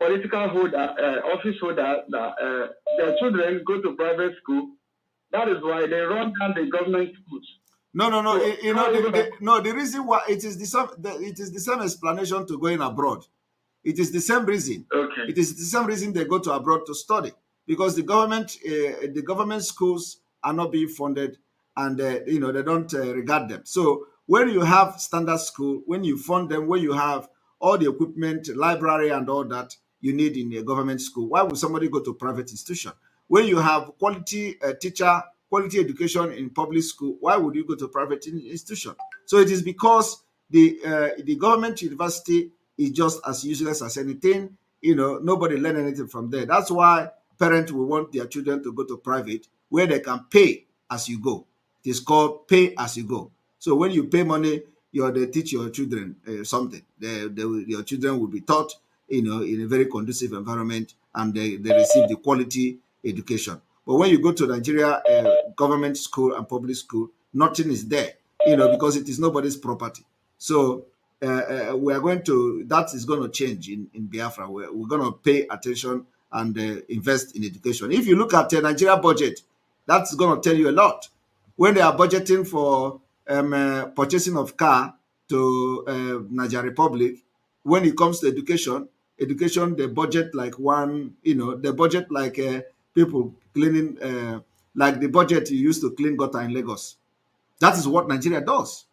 political holder, office holder, their children go to private school. That is why they run down the government schools. No. The reason why it is the same explanation to going abroad. It is the same reason. Okay. It is the same reason they go to abroad to study, because the government schools are not being funded, and they don't regard them. So when you have standard school, when you fund them, when you have all the equipment, library, and all that you need in a government school, why would somebody go to private institution? When you have quality teacher, quality education in public school, why would you go to private institution? So it is because the government university is just as useless as anything. Nobody learn anything from there. That's why parents will want their children to go to private, where they can pay as you go. It is called pay as you go. So when you pay money, they teach your children something. Your children will be taught, in a very conducive environment, and they receive the quality education. But when you go to Nigeria government school and public school, nothing is there, because it is nobody's property. So we are going to, that is going to change in Biafra. We're going to pay attention and invest in education. If you look at the Nigeria budget, that's going to tell you a lot. When they are budgeting for purchasing of car to Nigeria Republic, when it comes to education, they budget like they budget like people cleaning, like the budget you used to clean gutter in Lagos. That is what Nigeria does.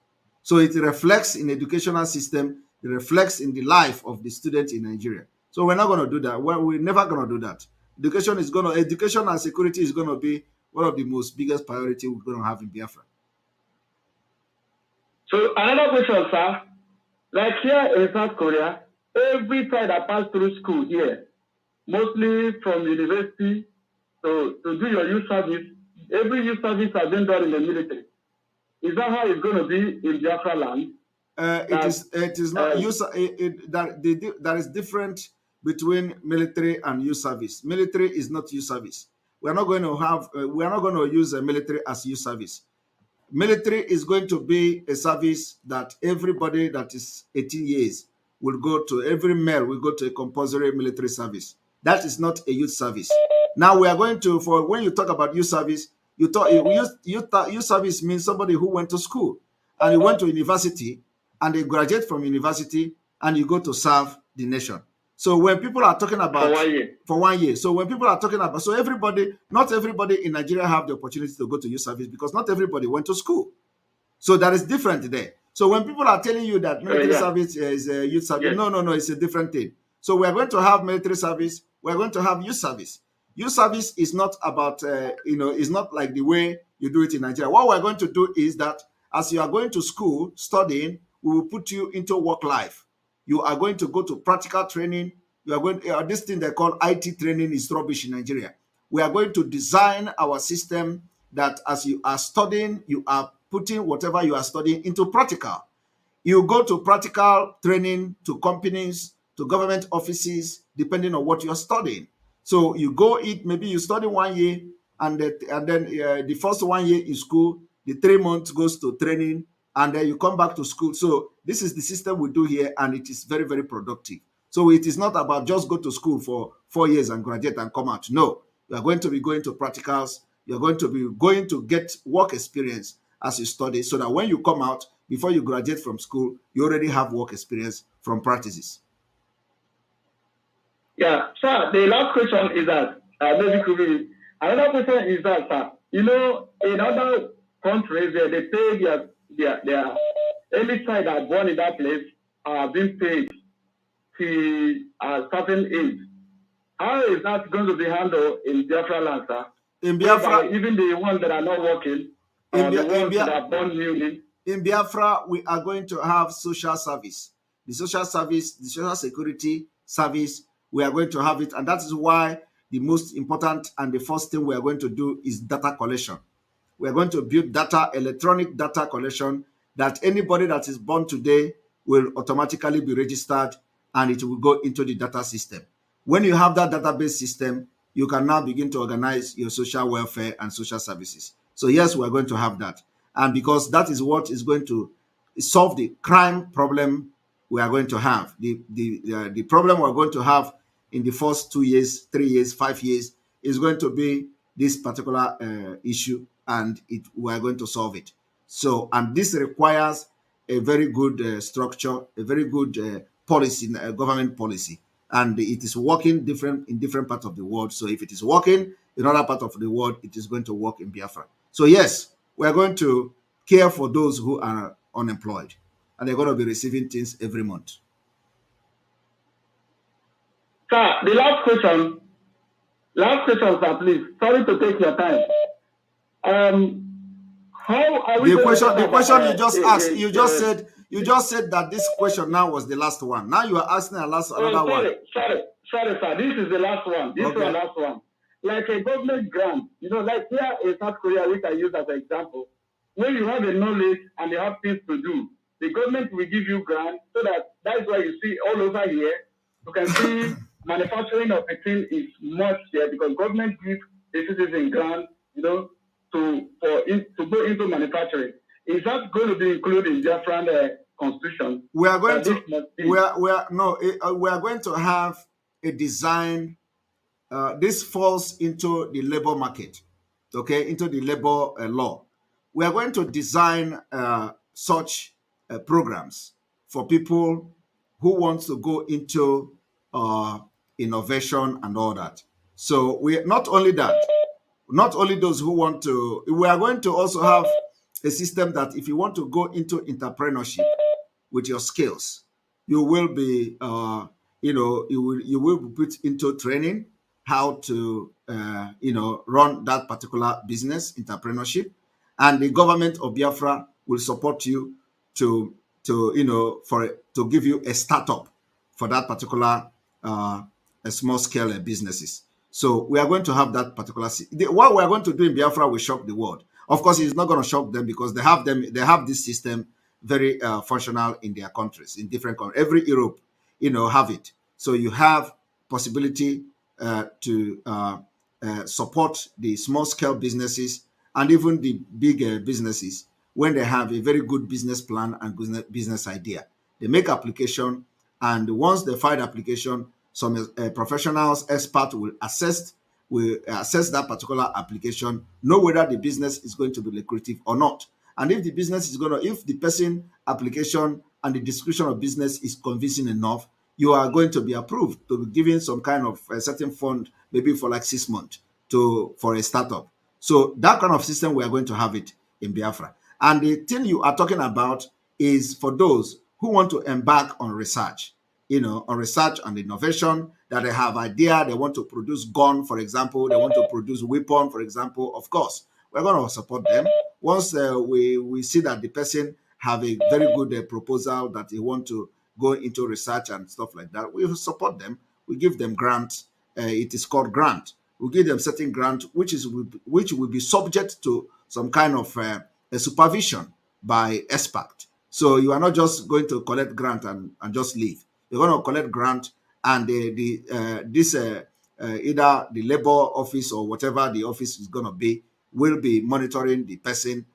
So it reflects in the educational system, it reflects in the life of the student in Nigeria. So we're not going to do that. We're never going to do that. Education and security is going to be one of the most biggest priority we're going to have in Biafra. So another question, sir. Like here in South Korea, every child that passed through school here, mostly from university to do your youth service, every youth service has been done in the military. Is that how it's going to be in Biafra land? It is not. There is difference between military and youth service. Military is not youth service. We are not going to use a military as youth service. Military is going to be a service that everybody that is 18 years will go to. Every male will go to a compulsory military service. That is not a youth service. Now we are going to, for when you talk about youth service, youth service means somebody who went to school and you went to university and they graduate from university and you go to serve the nation. So when people are talking about for 1 year. So when people are talking about, so not everybody in Nigeria have the opportunity to go to youth service, because not everybody went to school. So that is different there. So when people are telling you that military service is youth service, no, it's a different thing. So we are going to have military service. We are going to have youth service. Youth service is not about, it's not like the way you do it in Nigeria. What we're going to do is that as you are going to school studying, we will put you into work life. You are going to go to practical training. You are going this thing they call IT training is rubbish in Nigeria. We are going to design our system that as you are studying, you are putting whatever you are studying into practical. You go to practical training to companies, to government offices, depending on what you are studying. So you go maybe you study 1 year, and then the first 1 year in school, the 3 months goes to training, and then you come back to school. So this is the system we do here, and it is very, very productive. So it is not about just go to school for 4 years and graduate and come out. No, you are going to be going to practicals. You're going to be going to get work experience as you study, so that when you come out, before you graduate from school, you already have work experience from practices. Yeah, sir, the last question is that, maybe could be, another question is that, sir, you know, in other countries, they pay their any child that born in that place are being paid to a certain age. How is that going to be handled in Biafra land, sir? In Biafra, even the ones that are not working, the ones that are born newly. In Biafra, we are going to have social service. The social service, the social security service, we are going to have it. And that is why the most important and the first thing we are going to do is data collection. We are going to build data, electronic data collection, that anybody that is born today will automatically be registered and it will go into the data system. When you have that database system, you can now begin to organize your social welfare and social services. So yes, we are going to have that. And because that is what is going to solve the crime problem we are going to have. The problem we're going to have in the first 2 years, 3 years, 5 years is going to be this particular issue, and we are going to solve it. So, and this requires a very good structure, a very good policy, government policy, and it is working in different parts of the world. So, if it is working in other parts of the world, it is going to work in Biafra. So, yes, we are going to care for those who are unemployed, and they're going to be receiving things every month. Sir, the last question, sir, please. Sorry to take your time. How are we? The question you just asked, you just said that this question now was the last one. Now you are asking another one. Sorry, sir. This is the last one. This okay. Last one. Like a government grant, you know, like here in South Korea, which I use as an example, when you have a knowledge and you have things to do, the government will give you grants, so that's why you see all over here, you can see manufacturing of a thing is much there because government gives the citizen grant, you know, to go into manufacturing. Is that going to be included in Biafran constitution? We are going to we are going to have a design. This falls into the labor market, okay, into the labor law. We are going to design such programs for people who want to go into innovation and all that. So we not only that, not only those who want to, we are going to also have a system that if you want to go into entrepreneurship with your skills, you will be, you will be put into training how to, run that particular business, entrepreneurship, and the government of Biafra will support you to give you a startup for that particular a small scale businesses. So we are going to have that particular. What we are going to do in Biafra will shock the world. Of course, it's not going to shock them because they have this system very functional in their countries, in different countries. Every Europe, have it. So you have possibility to support the small scale businesses and even the big businesses when they have a very good business plan and business idea. They make application, and once they file the application, some professionals, experts will assess that particular application, know whether the business is going to be lucrative or not. And if the business is if the person application and the description of business is convincing enough, you are going to be approved to be given some kind of a certain fund, maybe for like 6 months for a startup. So that kind of system, we are going to have it in Biafra. And the thing you are talking about is for those who want to embark on research, on research and innovation, that they have idea, they want to produce gun, for example, they want to produce weapon, for example. Of course, we're going to support them. Once we see that the person have a very good proposal that they want to go into research and stuff like that, we will support them. We give them grant. It is called grant. We give them certain grant, which will be subject to some kind of a supervision by expert. So you are not just going to collect grant and just leave. You're going to collect grant, and either the labor office or whatever the office is going to be will be monitoring the person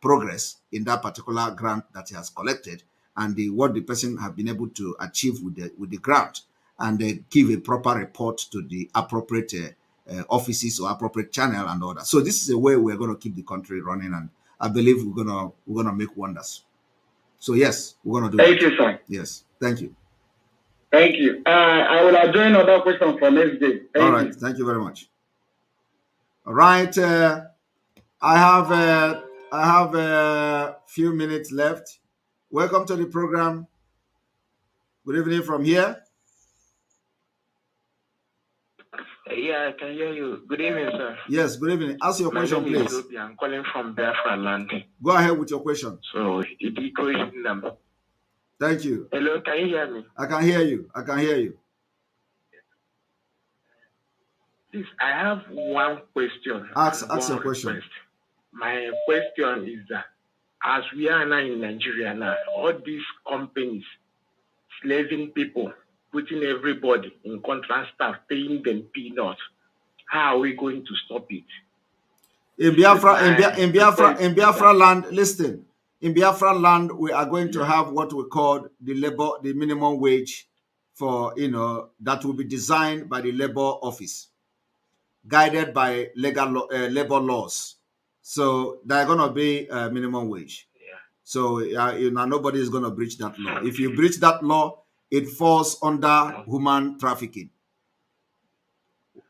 progress in that particular grant that he has collected, and what the person have been able to achieve with the grant, and they give a proper report to the appropriate offices or appropriate channel and all that. So this is a way we're going to keep the country running, and I believe we're gonna make wonders. So yes, we're going to do Thank that. you, sir. Yes, thank you. Thank you. I will join another question for next day. All right, thank you very much. All right, I have a few minutes left. Welcome to the program. Good evening from here. Yeah, I can hear you. Good evening, sir. Yes, good evening. Ask your question, My name is please. Ruby. I'm calling from Biafra land. Go ahead with your question. So, number. Thank you. Hello, can you hear me? I can hear you. I can hear you. Please, I have one question. Ask your question. Request. My question is that as we are now in Nigeria now, all these companies slaving people, putting everybody in contract staff, paying them peanuts, how are we going to stop it? In Biafra land, listen. In Biafra land, we are going to have what we call the minimum wage for, that will be designed by the labor office, guided by labor laws. So there are going to be a minimum wage. Yeah. So nobody is going to breach that law. If you breach that law, it falls under human trafficking.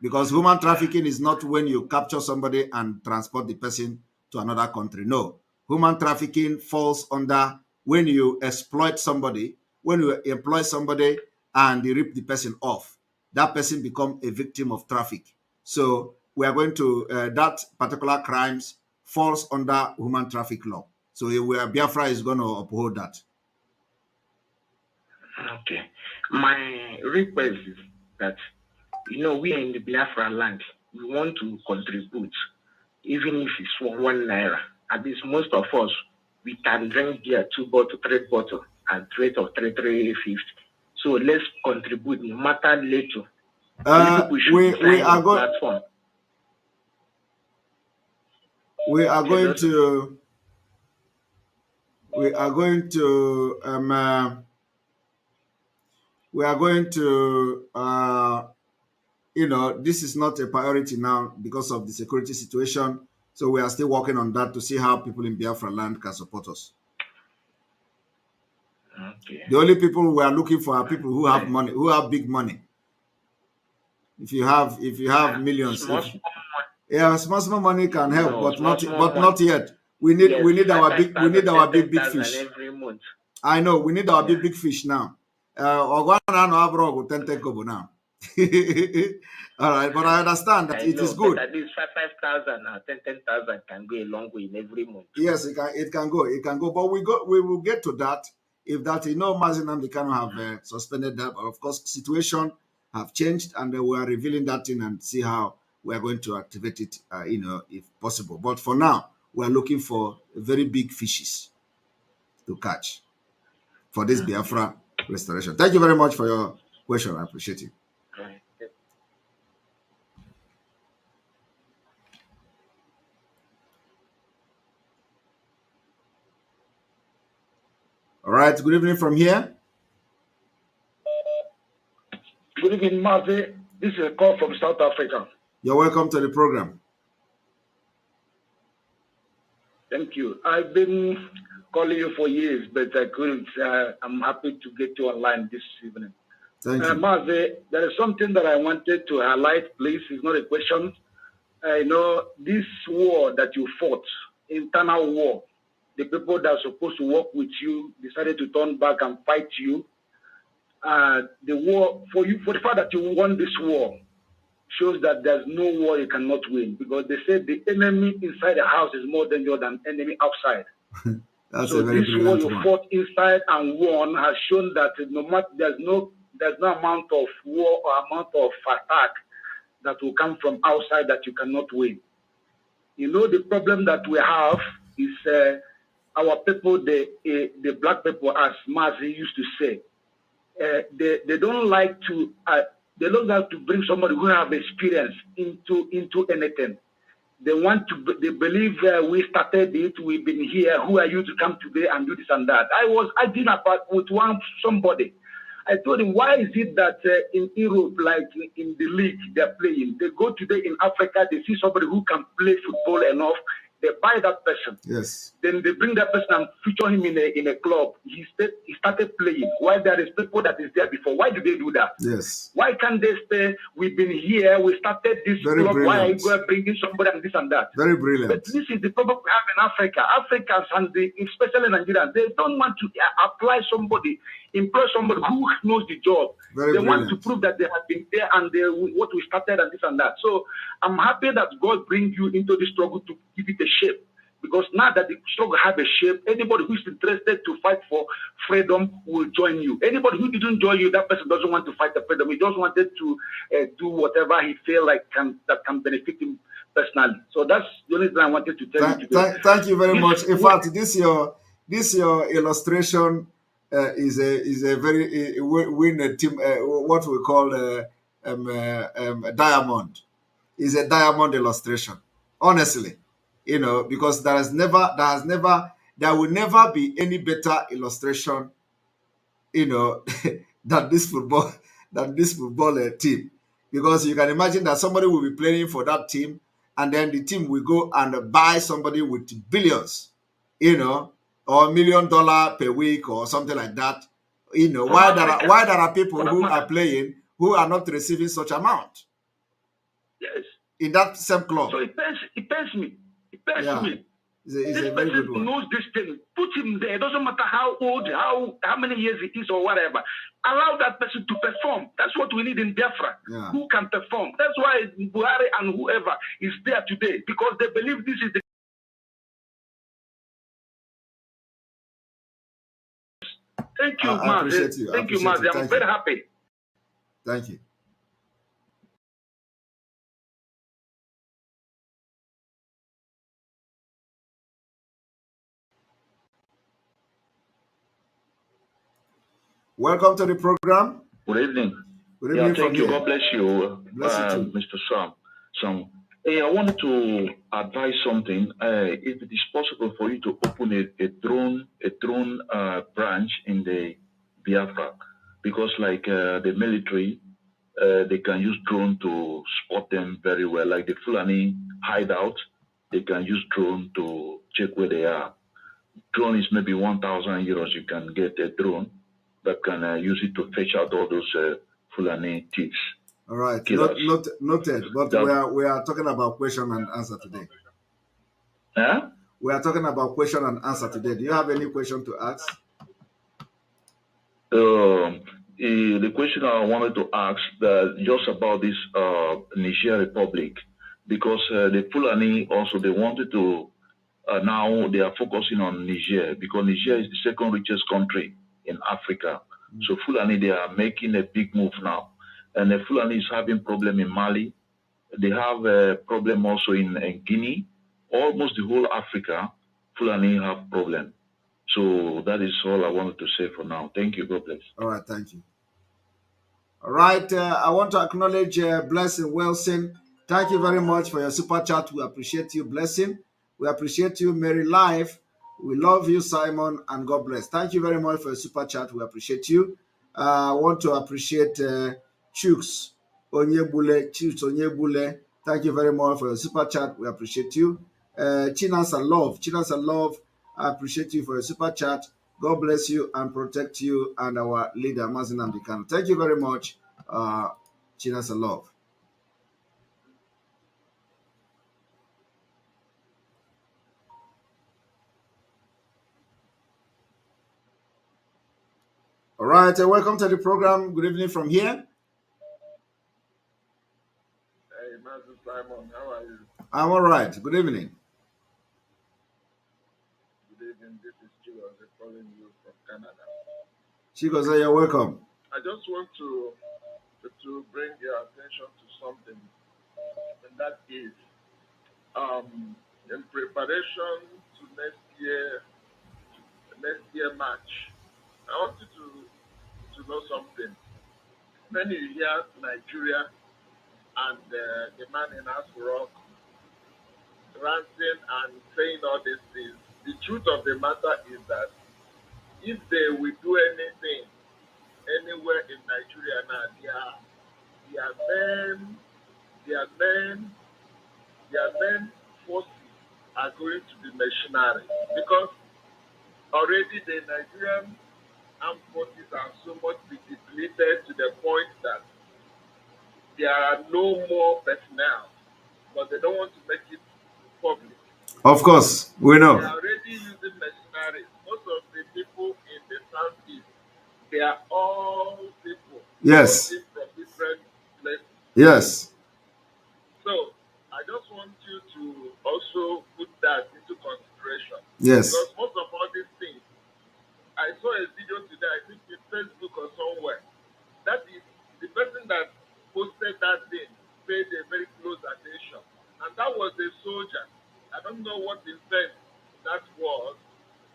Because human trafficking is not when you capture somebody and transport the person to another country. No. Human trafficking falls under when you exploit somebody, when you employ somebody and you rip the person off. That person becomes a victim of traffic. So we are going to, that particular crimes falls under human traffic law. So Biafra is going to uphold that. Okay. My request is that, we are in the Biafra land. We want to contribute, even if it's for 1 naira. At least most of us, we can drink beer 2 bottles, 3 bottles, and rate of 3.50. So let's contribute, no matter little. We are going. We are going to. We are going to. We are going to. This is not a priority now because of the security situation. So we are still working on that to see how people in Biafra land can support us. Okay. The only people we are looking for are people who have money, who have big money. If you have millions, small money can help, but not yet. We need our big fish. Every month. I know we need our big fish now. Now. All right, but I understand that it is good. At least 5,000 or 10,000 can go a long way in every month. Yes, it can go. But we will get to that. If that Mazinam they can have suspended that, but of course situation have changed, and we are revealing that thing and see how we are going to activate it. If possible. But for now, we are looking for very big fishes to catch for this Biafra restoration. Thank you very much for your question. I appreciate it. All right. Good evening from here. Good evening, Mazi. This is a call from South Africa. You're welcome to the program. Thank you. I've been calling you for years, but I couldn't. I'm happy to get you online this evening. Thank you. Mazi, there is something that I wanted to highlight, please. It's not a question. This war that you fought, internal war, the people that are supposed to work with you decided to turn back and fight you. The war, for the fact that you won this war, shows that there's no war you cannot win, because they say the enemy inside the house is more dangerous than enemy outside. So this war you fought inside and won has shown that no matter there's no amount of war or amount of attack that will come from outside that you cannot win. The problem that we have is our people, the black people, as Mazi used to say, they don't like to bring somebody who have experience into anything. They believe we started it, we've been here, who are you to come today and do this and that? I was arguing with somebody. I told him, why is it that in Europe, like in the league they're playing, they go today in Africa, they see somebody who can play football enough, They buy that person. Yes. Then they bring that person and feature him in a club. He started playing. Why there is people that is there before? Why do they do that? Yes. Why can't they say, we've been here, we started this Very club, brilliant. why are you going bringing somebody and this and that? Very brilliant. But this is the problem we have in Africa. Africans and especially Nigerians, they don't want to apply somebody, employ somebody who knows the job. Very they brilliant. want to prove that they have been there and what we started and this and that. So I'm happy that God brings you into the struggle to give it a shape. Because now that the struggle have a shape, anybody who is interested to fight for freedom will join you. Anybody who didn't join you, that person doesn't want to fight the freedom. He just wanted to do whatever he feel like that can benefit him personally. So that's the only thing I wanted to tell you today. Thank you very much. In fact, this your illustration is a very win a team what we call a diamond. Is a diamond illustration. Honestly. Because there will never be any better illustration, than this football team. Because you can imagine that somebody will be playing for that team, and then the team will go and buy somebody with billions, or $1 million per week or something like that. Why there are people who are playing who are not receiving such amount. Yes. In that same club. So it pains me. It pains me. It's this a very good person one. knows this thing. Put him there. It doesn't matter how old, how many years it is or whatever. Allow that person to perform. That's what we need in Biafra. Yeah. Who can perform? That's why Buhari and whoever is there today, because they believe this is the. Thank you, I appreciate you. Thank you, Mazi. I'm very happy. Thank you. Welcome to the program. Good evening. Good evening. Thank you. God bless you, Mr. Sam. Hey, I wanted to advise something. If it is possible for you to open a drone branch in the Biafra, because like the military, they can use drone to spot them very well. Like the Fulani hideout, they can use drone to check where they are. Drone is maybe 1,000 euros. You can get a drone that can use it to fetch out all those Fulani thieves. All right, noted. But we are talking about question and answer today. Huh? We are talking about question and answer today. Do you have any question to ask? The question I wanted to ask just about this Niger Republic, because the Fulani also they wanted to now they are focusing on Niger because Niger is the second richest country in Africa. So Fulani, they are making a big move now. And the Fulani is having problem in Mali. They have a problem also in Guinea. Almost the whole Africa, Fulani have problem. So that is all I wanted to say for now. Thank you. God bless. All right. Thank you. All right. I want to acknowledge Blessing Wilson. Thank you very much for your super chat. We appreciate you, Blessing. We appreciate you, Mary Life. We love you, Simon, and God bless. Thank you very much for your super chat. We appreciate you. I want to appreciate Chooks Onyebule. Thank you very much for your super chat. We appreciate you. Chinasa Love. I appreciate you for your super chat. God bless you and protect you and our leader, Mazin Amdekano. Thank you very much, Chinasa Love. All right, welcome to the program. Good evening from here. Hey, Master Simon, how are you? I'm all right. Good evening. Good evening. This is Chigoze calling you from Canada. Chigoze, you're welcome. I just want to bring your attention to something, and that is in preparation to next year match. I want you to know something. When you hear Nigeria and the man in Asrock ranting and saying all these things, the truth of the matter is that if they will do anything anywhere in Nigeria now, their main forces are going to be machinery because already the Nigerian armed forces are so much depleted to the point that there are no more personnel, but they don't want to make it public. Of course, we They know. are already using machinery. Most of the people in the southeast, they are all people Yes. working from different places. Yes. So I just want you to also put that into consideration. Yes. Because most of all these things, I saw a video today, I think in Facebook or somewhere. That is the person that posted that thing paid a very close attention. And that was a soldier. I don't know what event that was,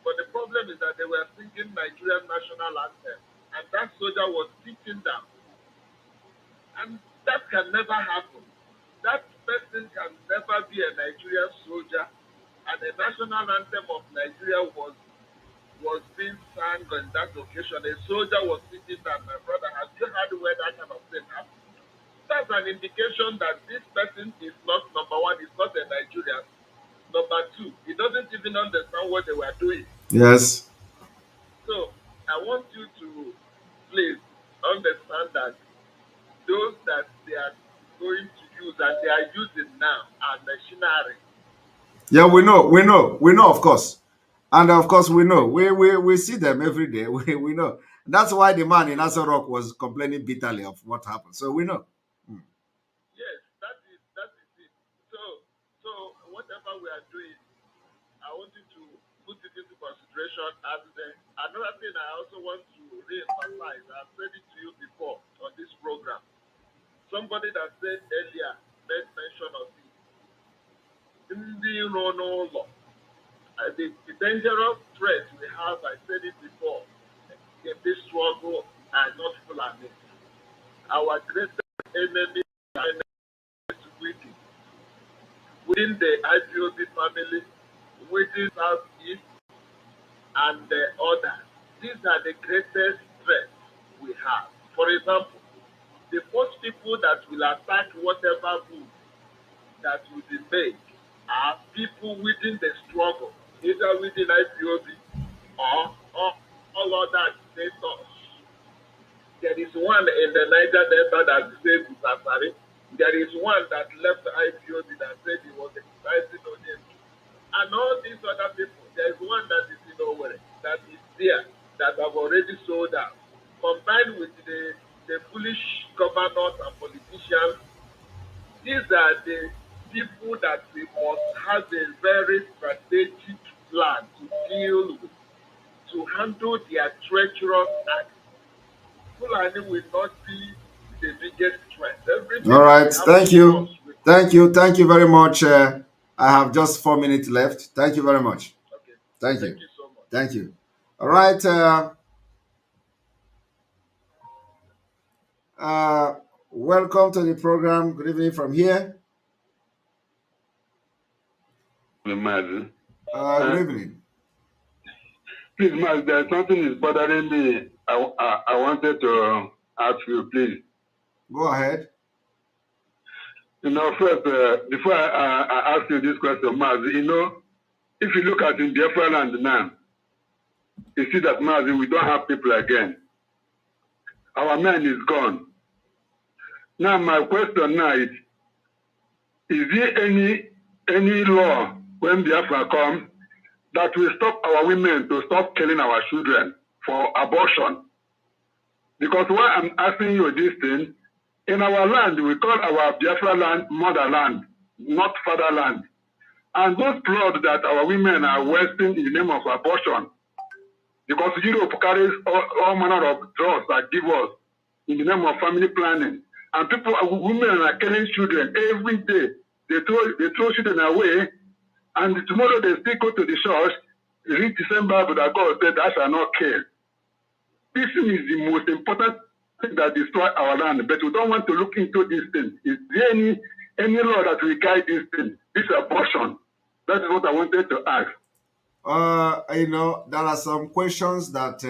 but the problem is that they were singing Nigerian national anthem. And that soldier was sitting down. And that can never happen. That person can never be a Nigerian soldier. And the national anthem of Nigeria was being sung on that occasion. A soldier was sitting down. My brother, have you heard where that kind of thing happened? That's an indication that this person is not, number one, is not a Nigerian. Number two, he doesn't even understand what they were doing. Yes. So I want you to please understand that those that they are going to use and they are using now are machinery. Yeah, we know, of course. And of course, we know. We see them every day. We know. That's why the man in Asa Rock was complaining bitterly of what happened. So we know. Yes, that is it. So whatever we are doing, I want you to put it into consideration. And then another thing I also want to re-emphasize, I've said it to you before on this program. Somebody that said earlier made mention of it. The dangerous threat we have, I said it before, in this struggle are not Fulani. Our greatest enemy is within the IPOB family, within Southeast, and the others. These are the greatest threats we have. For example, the first people that will attack whatever move that will be made are people within the struggle, either within IPOB or all other states. There is one in the Niger Delta that said Safari. There is one that left IPOB that said he was exercising on him. And all these other people, there is one that is in Owerri, that is there, that have already sold out. Combined with the foolish governors and politicians, these are the people that we must have a very strategic plan to deal with, to handle their treacherous acts. Fulani will not be the biggest threat. Everything All right. that Thank happens to us you. Thank you. Thank you very much. I have just 4 minutes left. Thank you very much. okay. Thank Thank you. you so much. Thank you. All right. Welcome to the program. Good evening from here. Good evening. Please, Maz, there's something is bothering me. I wanted to ask you, please. Go ahead. First, before I ask you this question, Maz, if you look at in Biafra land now, you see that, Maz, we don't have people again. Our man is gone. Now, my question now is there any law when Biafra comes that will stop our women to stop killing our children for abortion? Because why I'm asking you this thing, in our land, we call our Biafra land motherland, not fatherland. And those blood that our women are wasting in the name of abortion, because Europe carries all manner of drugs that give us in the name of family planning. And women are killing children every day. They throw children away, and tomorrow they still go to the church, read the same Bible that God said, "I shall not kill." This is the most important thing that destroy our land, but we don't want to look into this thing. Is there any law that will guide this thing? This abortion. That is what I wanted to ask. There are some questions that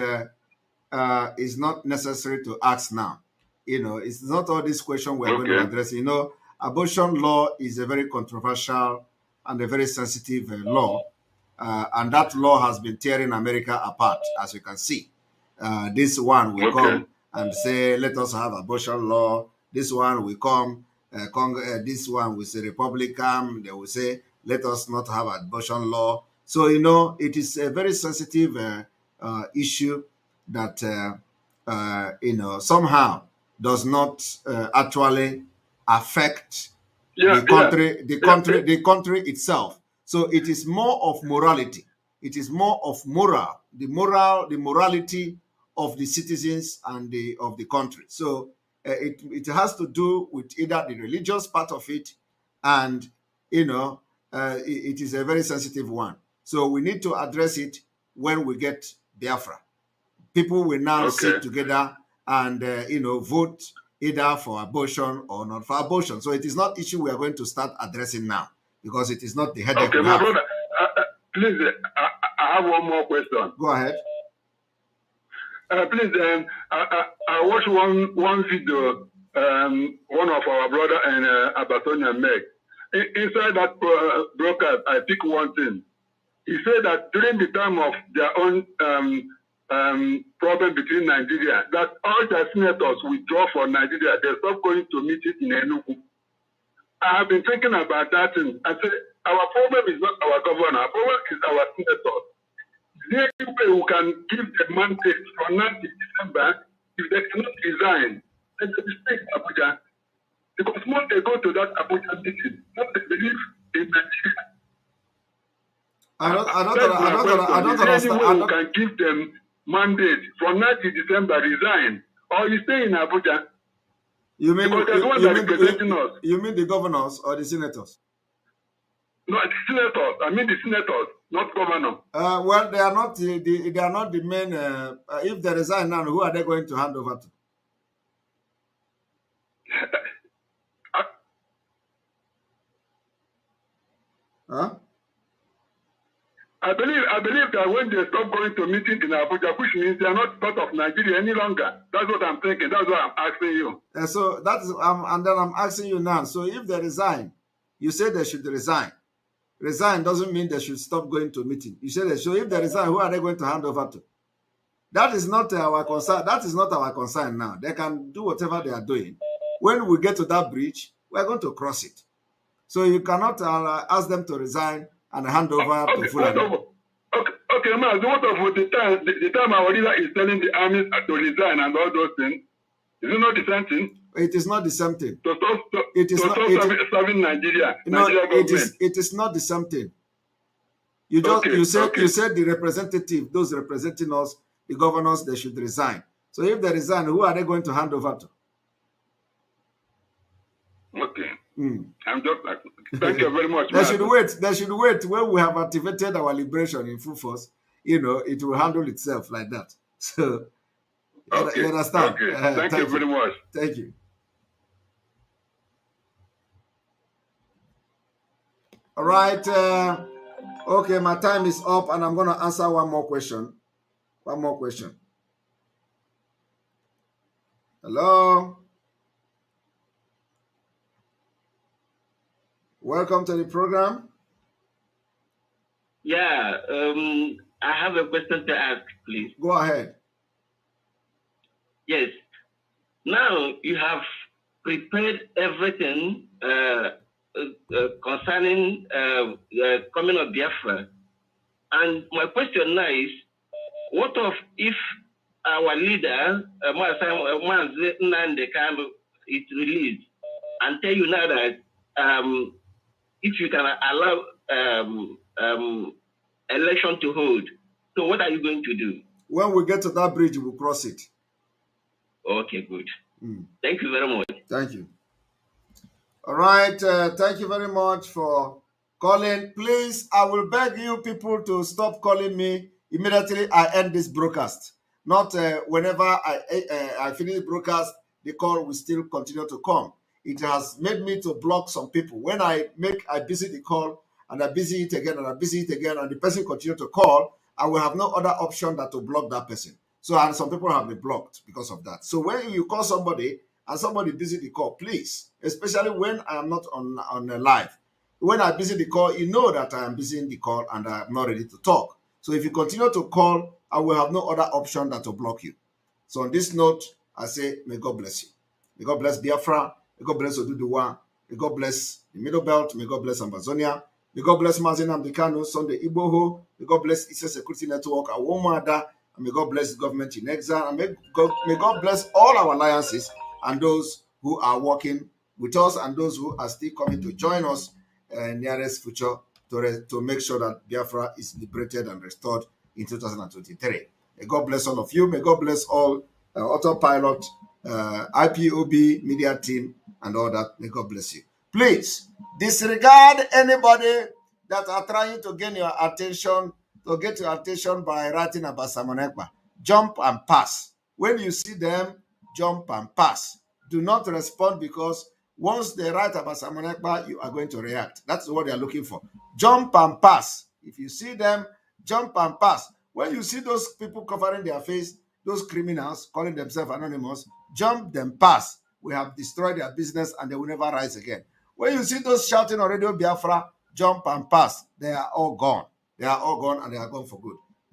is not necessary to ask now. It's not all these questions we're going to address. Abortion law is a very controversial and a very sensitive law. And that law has been tearing America apart, as you can see. This one will come and say, let us have abortion law. This one will come, this one will say Republican. They will say, let us not have abortion law. So, you know, it is a very sensitive issue that, you know, somehow does not actually affect the country itself. So it is more of morality. It is more of the morality of the citizens and of the country. So it has to do with either the religious part of it, and you know, it is a very sensitive one. So we need to address it when we get Biafra. People will now sit together and you know, vote either for abortion or not for abortion. So it is not issue we are going to start addressing now, because it is not the headache. Okay, my brother, please, I have one more question. Go ahead. Please, I watched one video, one of our brother and Abatonia make. Inside that broadcast, I pick one thing. He said that during the time of their own problem between Nigeria, that all the senators withdraw from Nigeria. They stop going to meetings in Enugu. I have been thinking about that, and I said, our problem is not our governor. Our problem is our senators. There are people who can give the mandate from now to December. If they cannot resign, then they stay in Abuja. Because once they go to that Abuja meeting, what they believe in Nigeria. I don't understand. Anyone who can give them mandate from now to December resign, or you stay in Abuja. You mean us. You mean the governors or the senators? No, the senators. I mean the senators, not governor. Well, they are not the main. If they resign now, who are they going to hand over to? Huh? I believe that when they stop going to meetings in Abuja, which means they are not part of Nigeria any longer. That's what I'm thinking. That's what I'm asking you. So that is, and then I'm asking you now. So if they resign, you say they should resign. Resign doesn't mean they should stop going to meeting. You say that. So if they resign, who are they going to hand over to? That is not our concern. That is not our concern now. They can do whatever they are doing. When we get to that bridge, we are going to cross it. So you cannot ask them to resign and hand over to Fulani. Okay, man. So what of the time our leader is telling the army to resign and all those things? Is it not the same thing? It is not the same thing. To stop serving Nigeria. No, it is not the same thing. You just you said the representative, those representing us, the governors, they should resign. So if they resign, who are they going to hand over to? Okay. I'm just like, thank you very much. They should wait. They should wait when we have activated our liberation in full force. You know, it will handle itself like that. So you understand? Okay. Thank you very much. Thank you. All right. Okay, my time is up, and I'm going to answer one more question. One more question. Hello. Welcome to the program. Yeah, I have a question to ask, please. Go ahead. Yes. Now you have prepared everything concerning coming of Biafra. And my question now is, what of if our leader, Mazi Nnamdi Kanu, is released and tell you now that if you can allow election to hold, so what are you going to do? When we get to that bridge, we'll cross it. Okay, good. Thank you very much. Thank you. All right. Thank you very much for calling. Please, I will beg you people to stop calling me immediately I end this broadcast. Not whenever I finish the broadcast, the call will still continue to come. It has made me to block some people. When I busy the call, and I busy it again, and I busy it again, and the person continue to call, I will have no other option than to block that person. So, and some people have been blocked because of that. So when you call somebody and somebody busy the call, please, especially when I am not on live, when I busy the call, you know that I am busy in the call and I am not ready to talk. So if you continue to call, I will have no other option than to block you. So on this note, I say, may God bless you. May God bless Biafra. May God bless Oduduwa. May God bless the Middle Belt. May God bless Amazonia. May God bless Mazin Amdekano, Sunday Igboho. May God bless Eastern Security Network, Awomada. And may God bless the government in exile. And may God bless all our alliances and those who are working with us and those who are still coming to join us in nearest future to make sure that Biafra is liberated and restored in 2023. May God bless all of you. May God bless all Autopilot, IPOB media team, and all that. May God bless you. Please disregard anybody that are trying to gain your attention, to get your attention by writing about Simon Ekpa. Jump and pass. When you see them, jump and pass. Do not respond, because once they write about Simon Ekpa, you are going to react. That's what they are looking for. Jump and pass. If you see them, jump and pass. When you see those people covering their face, those criminals calling themselves anonymous, jump them pass. We have destroyed their business and they will never rise again. When you see those shouting on Radio Biafra, jump and pass. They are all gone. They are all gone and they are gone for good.